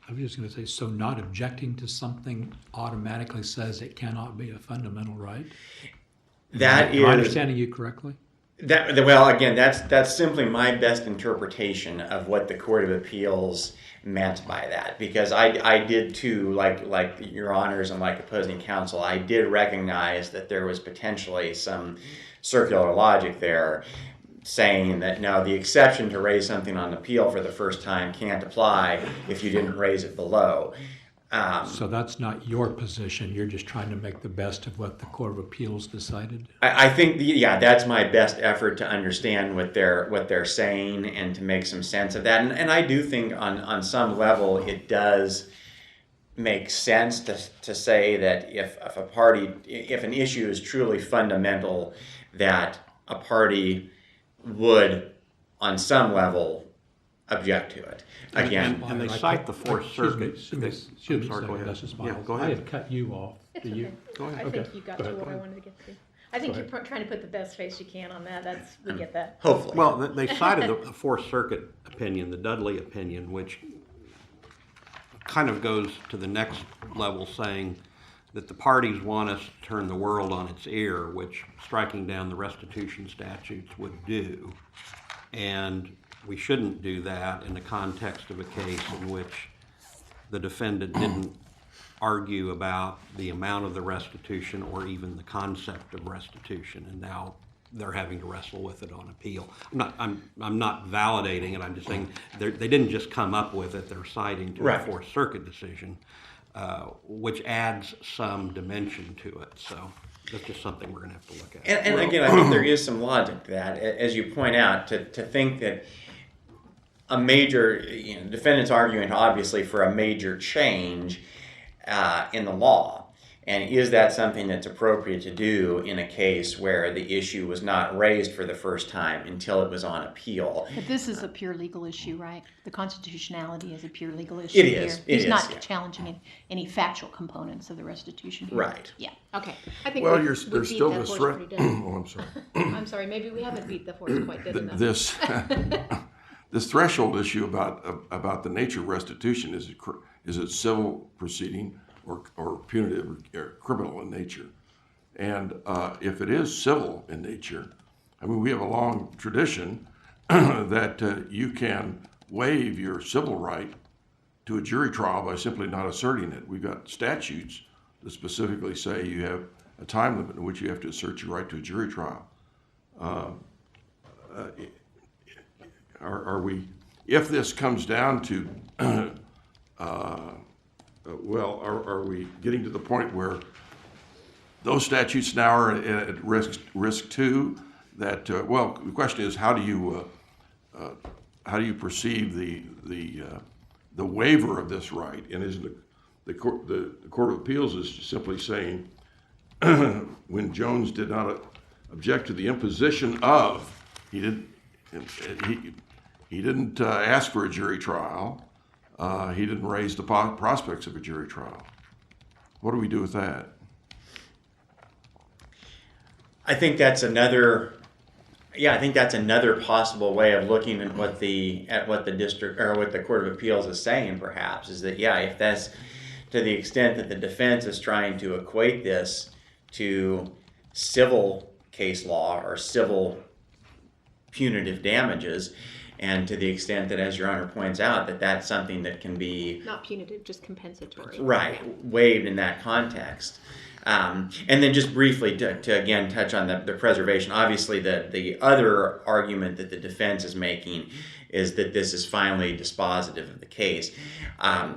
I was just going to say, so not objecting to something automatically says it cannot be a fundamental right? That Am I is understanding you correctly? well, again, that's simply my best interpretation of what the Court of Appeals meant by that, because I did too, like your honors and like opposing counsel, I did recognize that there was potentially some circular logic there, saying that no, the exception to raise something on appeal for the first time can't apply if you didn't raise it below. So that's not your position. You're just trying to make the best of what the Court of Appeals decided? I think, that's my best effort to understand what they're saying and to make some sense of that. And I do think on some level it does make sense to say that if an issue is truly fundamental, that a party would, on some level, object to it. Again, And they cite the Fourth Circuit. Excuse me, I'm sorry, go ahead. Justice Yeah, Miles. go I ahead. had cut you off. It's Do you? okay. Go ahead. I Okay. think you got Go to ahead. where I wanted to get to. I think you're trying to put the best face you can on that. We get that. hopefully. Well, they cited the Fourth Circuit opinion, the Dudley opinion, which kind of goes to the next level, saying that the parties want us to turn the world on its ear, which striking down the restitution statutes would do. And we shouldn't do that in the context of a case in which the defendant didn't argue about the amount of the restitution or even the concept of restitution, and now they're having to wrestle with it on appeal. I'm not validating it. I'm just saying they didn't just come up with it. They're citing to Right. a Fourth Circuit decision, which adds some dimension to it. So that's just something we're going to have to look at. And again, I think there is some logic to that, as you point out, to think that a major, defendant's arguing obviously for a major change in the law. And is that something that's appropriate to do in a case where the issue was not raised for the first time until it was on appeal? But this is a pure legal issue, right? The constitutionality is a pure legal issue It here. is. He's It not is, yeah. challenging any factual components of the restitution here. Right. Yeah. Okay. I think Well, we there's beat still that this horse threat. pretty good. Oh, I'm sorry. I'm sorry. Maybe we haven't beat the horse quite good enough. This this threshold issue about the nature of restitution is it civil proceeding or punitive or criminal in nature, and if it is civil in nature, I mean we have a long tradition that you can waive your civil right to a jury trial by simply not asserting it. We've got statutes that specifically say you have a time limit in which you have to assert your right to a jury trial. Are we, if this comes down to, are we getting to the point where those statutes now are at risk too? That the question is how do you perceive the waiver of this right? And is the Court of Appeals is simply saying when Jones did not object to the imposition of, he didn't ask for a jury trial. He didn't raise the prospects of a jury trial. What do we do with that? I think that's another possible way of looking at what the district or what the Court of Appeals is saying. Perhaps is that if that's to the extent that the defense is trying to equate this to civil case law or civil punitive damages. And to the extent that, as Your Honor points out, that that's something that can be Not punitive, just compensatory. right waived in that context. And then just briefly to again touch on the preservation, obviously the other argument that the defense is making is that this is finally dispositive of the case.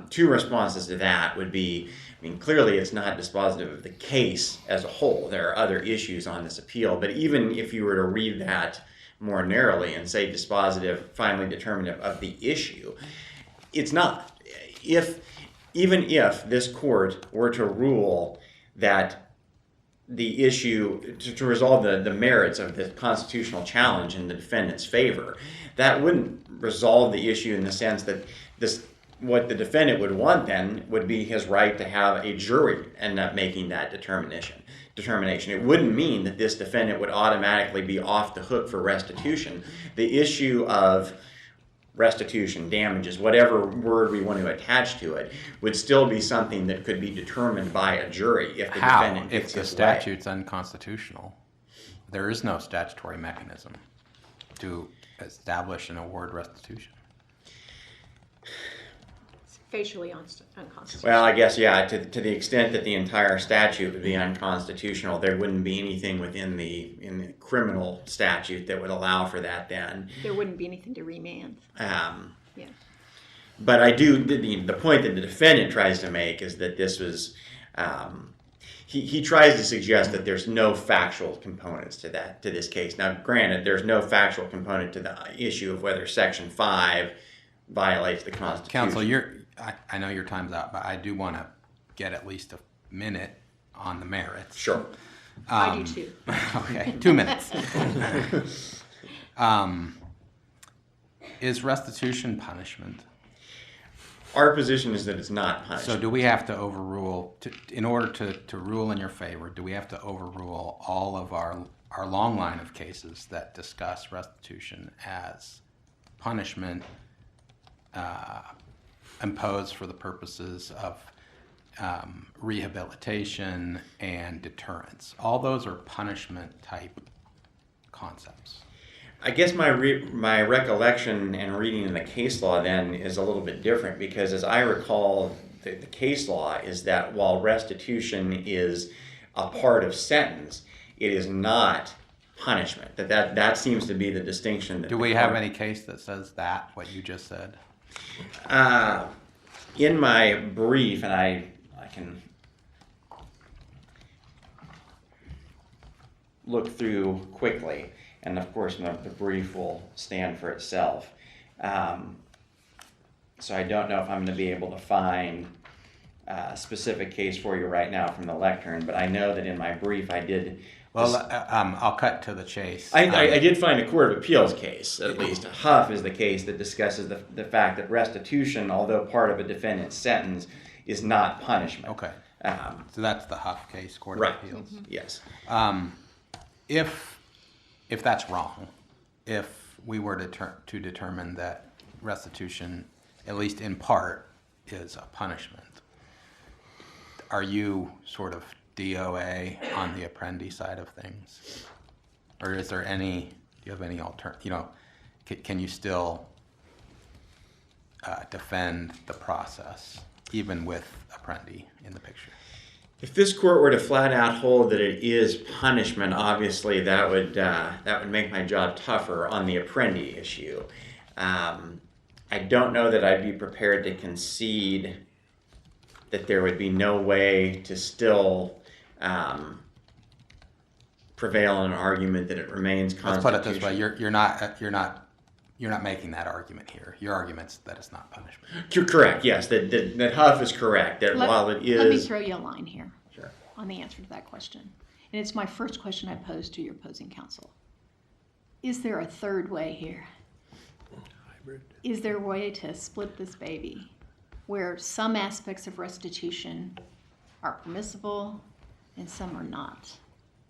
Two responses to that would be, I mean, clearly it's not dispositive of the case as a whole. There are other issues on this appeal, but even if you were to read that more narrowly and say dispositive, finally determinative of the issue, it's not. Even if this court were to rule that the issue, to resolve the merits of the constitutional challenge in the defendant's favor, that wouldn't resolve the issue in the sense that what the defendant would want then would be his right to have a jury end up making that determination. It wouldn't mean that this defendant would automatically be off the hook for restitution. The issue of restitution, damages, whatever word we want to attach to it, would still be something that could be determined by a jury if the defendant gets if the his way. statute's unconstitutional? There is no statutory mechanism to establish and award restitution. Facially unconstitutional. Well, I guess, yeah, to the extent that the entire statute would be unconstitutional, there wouldn't be anything in the criminal statute that would allow for that then. There wouldn't be anything to remand. Yeah. But I do, the point that the defendant tries to make is that this was, he tries to suggest that there's no factual components to this case. Now, granted, there's no factual component to the issue of whether Section 5 violates the Constitution. Counsel, I know your time's out, but I do want to get at least a minute on the merits. Sure. I do too. Okay, 2 minutes. Is restitution punishment? Our position is that it's not punishment. So do we have to overrule, in order to rule in your favor, do we have to overrule all of our long line of cases that discuss restitution as punishment imposed for the purposes of rehabilitation and deterrence? All those are punishment type concepts. I guess my recollection and reading in the case law then is a little bit different, because as I recall, the case law is that while restitution is a part of sentence, it is not punishment. That seems to be the distinction. Do we have any case that says that, what you just said? In my brief, and I can look through quickly, and of course the brief will stand for itself. So I don't know if I'm going to be able to find a specific case for you right now from the lectern, but I know that in my brief I did. Well, I'll cut to the chase. I did find a Court of Appeals case, at least. Huff is the case that discusses the fact that restitution, although part of a defendant's sentence, is not punishment. Okay. So that's the Huff case, Court of Right. Appeals. Mm-hmm. Yes. If that's wrong, if we were to determine that restitution, at least in part, is a punishment, are you sort of DOA on the Apprendi side of things? Or is there do you have any can you still defend the process, even with Apprendi in the picture? If this court were to flat out hold that it is punishment, obviously that would make my job tougher on the Apprendi issue. I don't know that I'd be prepared to concede that there would be no way to still prevail on an argument that it remains constitutional. Let's put it this way: you're not making that argument here. Your argument's that it's not punishment. You're correct. Yes, that Huff is correct. That while it is. Let me throw you a line here. Sure. On the answer to that question, and it's my first question I posed to your opposing counsel. Is there a third way here? Hybrid. Is there a way to split this baby, where some aspects of restitution are permissible and some are not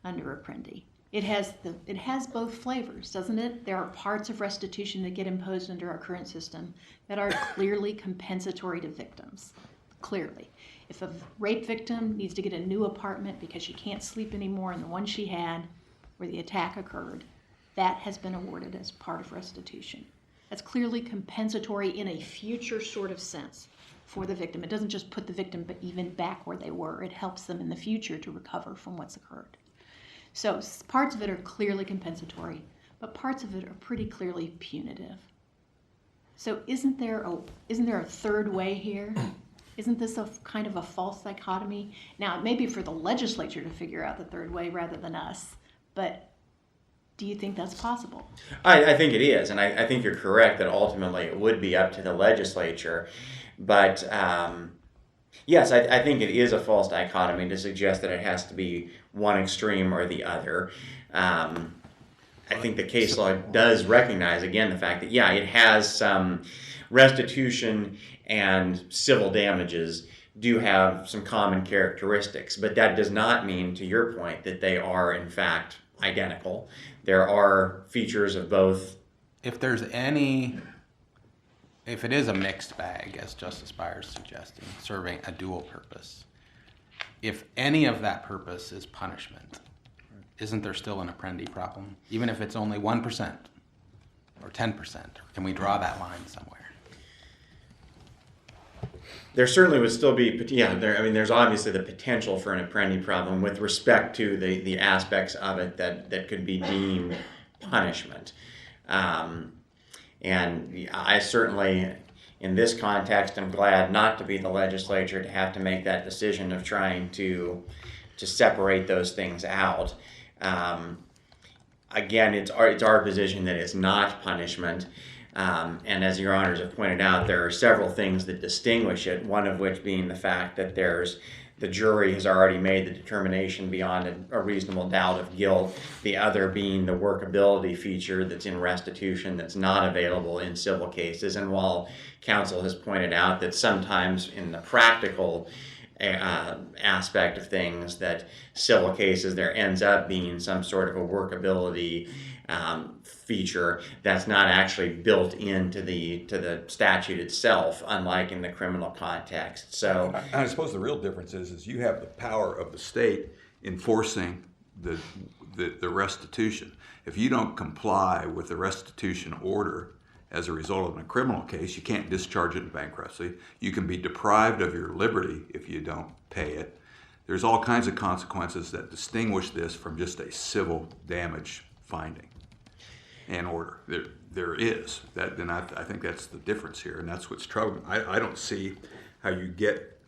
under Apprendi? It has both flavors, doesn't it? There are parts of restitution that get imposed under our current system that are clearly compensatory to victims. clearly. If a rape victim needs to get a new apartment because she can't sleep anymore in the one she had where the attack occurred, that has been awarded as part of restitution. That's clearly compensatory in a future sort of sense for the victim. It doesn't just put the victim even back where they were. It helps them in the future to recover from what's occurred. So parts of it are clearly compensatory, but parts of it are pretty clearly punitive. So isn't there a third way here? Isn't this a kind of a false dichotomy? Now, it may be for the legislature to figure out the third way rather than us, but do you think that's possible? I think it is, and I think you're correct that ultimately it would be up to the legislature. But yes, I think it is a false dichotomy to suggest that it has to be one extreme or the other. I think the case law does recognize, again, the fact that, yeah, it has some restitution and civil damages do have some common characteristics, but that does not mean, to your point, that they are, in fact, identical. There are features of both. If it is a mixed bag, as Justice Byers is suggesting, serving a dual purpose, if any of that purpose is punishment, isn't there still an Apprendi problem? Even if it's only 1% or 10%, or can we draw that line somewhere? There certainly would still be, there's obviously the potential for an Apprendi problem with respect to the aspects of it that could be deemed punishment. And I certainly, in this context, am glad not to be the legislature to have to make that decision of trying to separate those things out. Again, it's our position that it's not punishment. And as your honors have pointed out, there are several things that distinguish it, one of which being the fact that the jury has already made the determination beyond a reasonable doubt of guilt, the other being the workability feature that's in restitution that's not available in civil cases. And while counsel has pointed out that sometimes in the practical aspect of things that civil cases there ends up being some sort of a workability feature that's not actually built into the statute itself, unlike in the criminal context. So I suppose the real difference is you have the power of the state enforcing the restitution. If you don't comply with the restitution order as a result of a criminal case, you can't discharge it in bankruptcy. You can be deprived of your liberty if you don't pay it. There's all kinds of consequences that distinguish this from just a civil damage finding and order. There is that, and I think that's the difference here, and that's what's troubling. I don't see how you get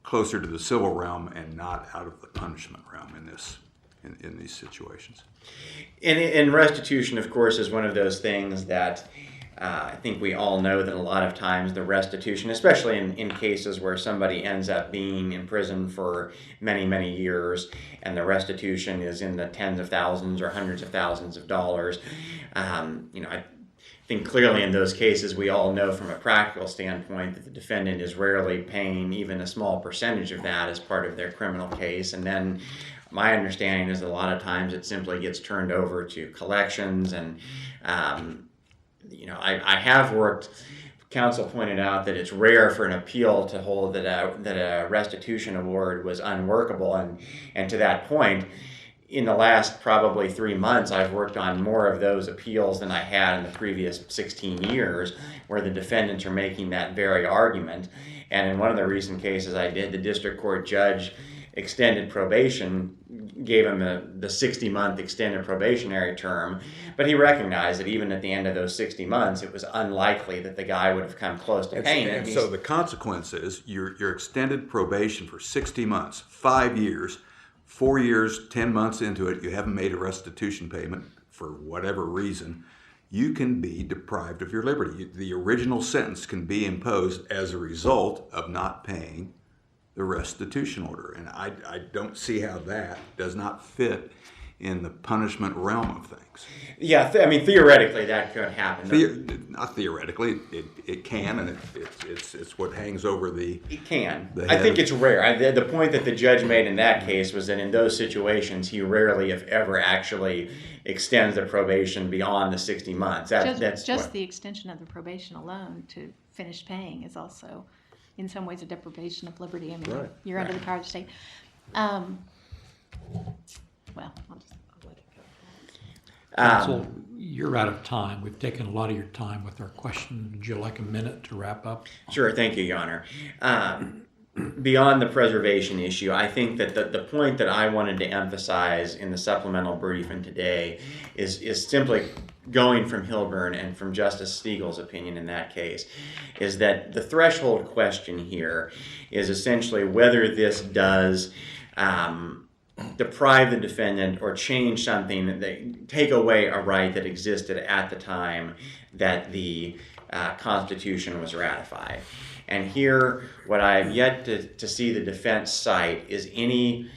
closer to the civil realm and not out of the punishment realm in these situations. And restitution, of course, is one of those things that I think we all know that a lot of times the restitution, especially in cases where somebody ends up being in prison for many, many years, and the restitution is in the tens of thousands or hundreds of thousands of dollars. I think clearly in those cases we all know from a practical standpoint that the defendant is rarely paying even a small percentage of that as part of their criminal case. And then my understanding is that a lot of times it simply gets turned over to collections. And I have worked, counsel pointed out that it's rare for an appeal to hold that a restitution award was unworkable. And to that point, in the last probably 3 months, I've worked on more of those appeals than I had in the previous 16 years, where the defendants are making that very argument. And in one of the recent cases I did, the district court judge extended probation, gave him the 60-month extended probationary term, but he recognized that even at the end of those 60 months, it was unlikely that the guy would have come close to paying it. And so the consequence is your extended probation for 60 months, 5 years, 4 years, 10 months into it, you haven't made a restitution payment for whatever reason, you can be deprived of your liberty. The original sentence can be imposed as a result of not paying the restitution order. And I don't see how that does not fit in the punishment realm of things. Yeah, theoretically that could happen. Not theoretically, it can, and it's what hangs over the. It can. I think it's rare. The point that the judge made in that case was that in those situations, he rarely, if ever, actually extends the probation beyond the 60 months. The extension of the probation alone to finish paying is also in some ways a deprivation of liberty. I mean, Right. you're under the power of the state. Well, I'll let it go. Counsel, you're out of time. We've taken a lot of your time with our question. Would you like a minute to wrap up? Sure, thank you, Your Honor. Beyond the preservation issue, I think that the point that I wanted to emphasize in the supplemental briefing today is simply going from Hilburn and from Justice Stiegel's opinion in that case, is that the threshold question here is essentially whether this does deprive the defendant or change something, that take away a right that existed at the time that the Constitution was ratified. And here, what I have yet to see the defense cite is any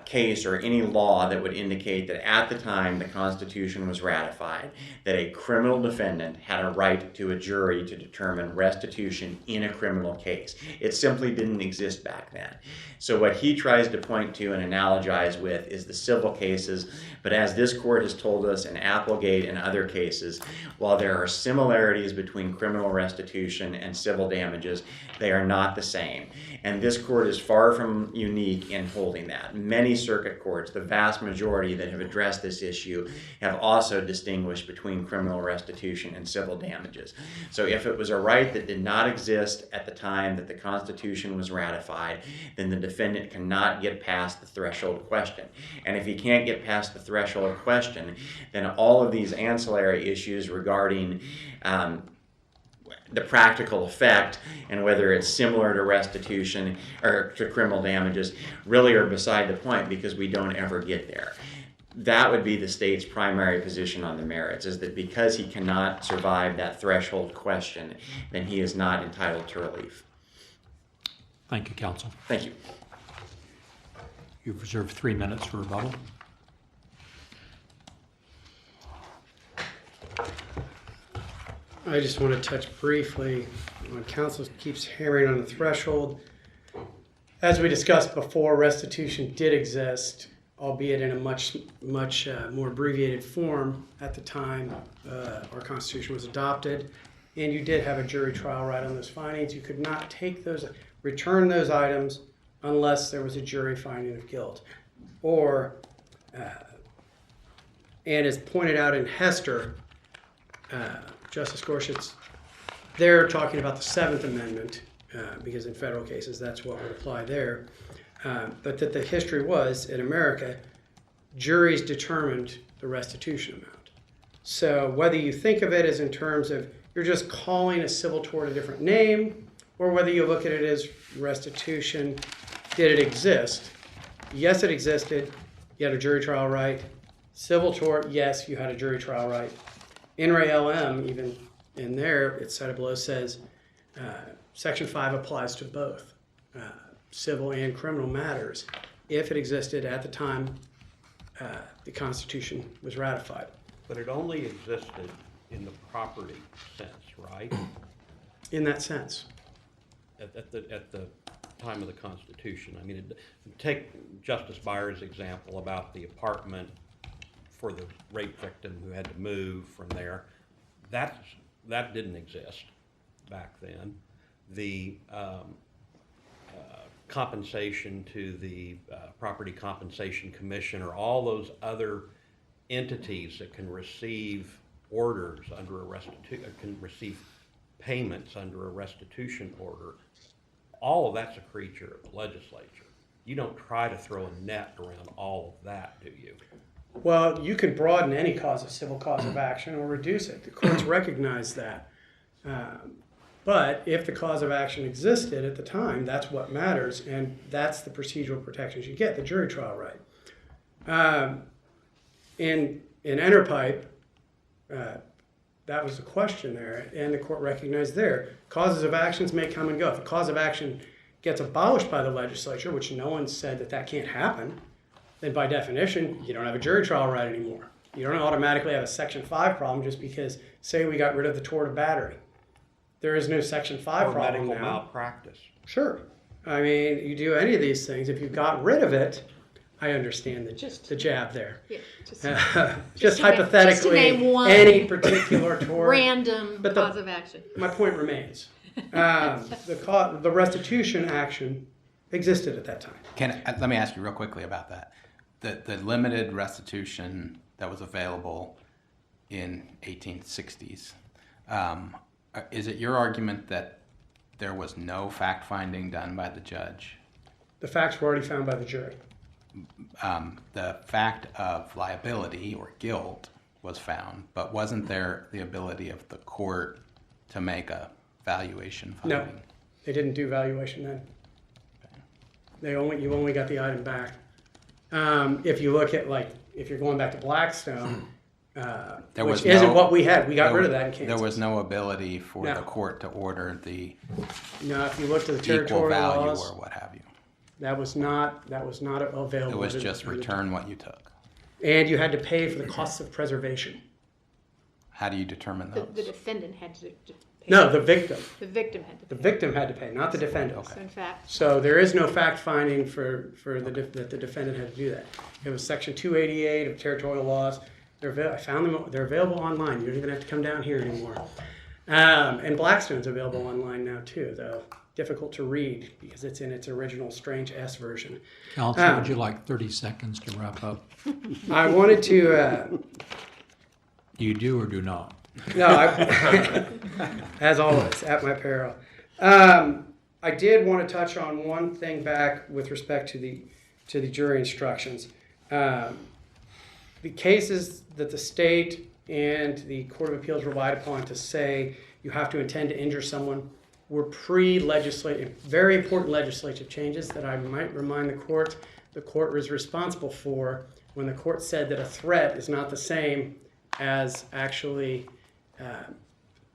case or any law that would indicate that at the time the Constitution was ratified, that a criminal defendant had a right to a jury to determine restitution in a criminal case. It simply didn't exist back then. So what he tries to point to and analogize with is the civil cases, but as this court has told us in Applegate and other cases, while there are similarities between criminal restitution and civil damages, they are not the same. And this court is far from unique in holding that. Many circuit courts, the vast majority that have addressed this issue, have also distinguished between criminal restitution and civil damages. So if it was a right that did not exist at the time that the Constitution was ratified, then the defendant cannot get past the threshold question. And if he can't get past the threshold question, then all of these ancillary issues regarding the practical effect and whether it's similar to restitution or to criminal damages really are beside the point, because we don't ever get there. That would be the state's primary position on the merits, is that because he cannot survive that threshold question, then he is not entitled to relief. Thank you, counsel. Thank you. You've reserved 3 minutes for rebuttal. I just want to touch briefly on counsel keeps hammering on the threshold. As we discussed before, restitution did exist, albeit in a much more abbreviated form at the time our Constitution was adopted. And you did have a jury trial right on those findings. You could not return those items unless there was a jury finding of guilt. Or, and as pointed out in Hester, Justice Gorsuch, they're talking about the Seventh Amendment, because in federal cases that's what would apply there. But that the history was, in America, juries determined the restitution amount. So whether you think of it as in terms of you're just calling a civil tort a different name, or whether you look at it as restitution, did it exist? Yes, it existed. You had a jury trial right. Civil tort, yes, you had a jury trial right. In Re LM, even in there, it's cited below, says Section 5 applies to both civil and criminal matters if it existed at the time the Constitution was ratified. But it only existed in the property sense, right? In that sense. At the time of the Constitution. I mean, take Justice Byers' example about the apartment for the rape victim who had to move from there. That didn't exist back then. The compensation to the Property Compensation Commission, or all those other entities that can receive orders under a restitution, can receive payments under a restitution order, all of that's a creature of the legislature. You don't try to throw a net around all of that, do you? Well, you can broaden any civil cause of action or reduce it. The courts recognize that. But if the cause of action existed at the time, that's what matters, and that's the procedural protections you get, the jury trial right. In Enterpipe, that was the question there, and the court recognized there, causes of actions may come and go. If a cause of action gets abolished by the legislature, which no one said that can't happen, then by definition, you don't have a jury trial right anymore. You don't automatically have a Section 5 problem just because, say we got rid of the tort of battery. There is no Section 5 or problem medical now. malpractice. Sure. I mean, you do any of these things. If you got rid of it, I understand the jab there. Yeah, just hypothetically, just to name one any particular tort. random cause of action. My point remains. The restitution action existed at that time. Let me ask you real quickly about that. The limited restitution that was available in 1860s, is it your argument that there was no fact-finding done by the judge? The facts were already found by the jury. The fact of liability or guilt was found, but wasn't there the ability of the court to make a valuation finding? No, they didn't do valuation then. You only got the item back. If you look at, like, if you're going back to Blackstone, which isn't what we had. We got rid of that in Kansas. There was no ability for the court to order the No, if you look to the equal territorial value laws, or what have you. that was not available. It was just return what you took. And you had to pay for the costs of preservation. How do you determine those? The defendant had to pay. No, the victim. The victim had to pay. The victim had to pay, not the defendant. So in fact, So there is no fact finding that the defendant had to do that. It was Section 288 of territorial laws. I found them. They're available online. You don't even have to come down here anymore. And Blackstone's available online now too, though difficult to read because it's in its original strange S version. Counsel, would you like 30 seconds to wrap up? I wanted to. You do or do not? No, as always, at my peril. I did want to touch on one thing back with respect to the jury instructions. The cases that the state and the Court of Appeals relied upon to say you have to intend to injure someone were pre-legislative, very important legislative changes that I might remind the court was responsible for when the court said that a threat is not the same as actually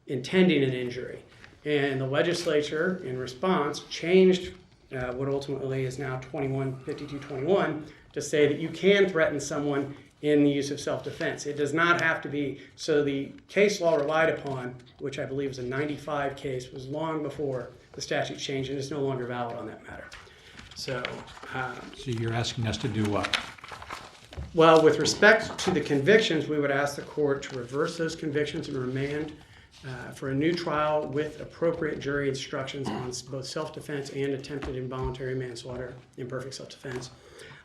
intending an injury. And the legislature, in response, changed what ultimately is now 5221 to say that you can threaten someone in the use of self-defense. It does not have to be. So the case law relied upon, which I believe is a 95 case, was long before the statute changed and is no longer valid on that matter. So you're asking us to do what? Well, with respect to the convictions, we would ask the court to reverse those convictions and remand for a new trial with appropriate jury instructions on both self-defense and attempted involuntary manslaughter, imperfect self-defense.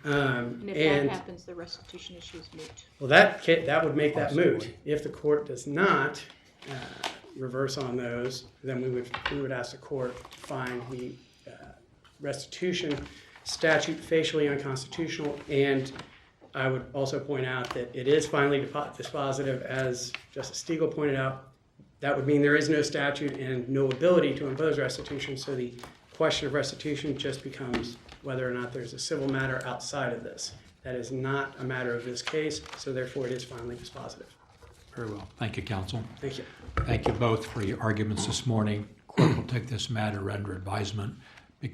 and if that happens, the restitution issue is moot. Well, that would make that moot. If the court does not reverse on those, then we would ask the court to find the restitution statute facially unconstitutional, and I would also point out that it is finally dispositive, as Justice Stegall pointed out. That would mean there is no statute and no ability to impose restitution, so the question of restitution just becomes whether or not there's a civil matter outside of this. That is not a matter of this case, so therefore it is finally dispositive. Very well. Thank you, counsel. Thank you. Thank you both for your arguments this morning. Court will take this matter under advisement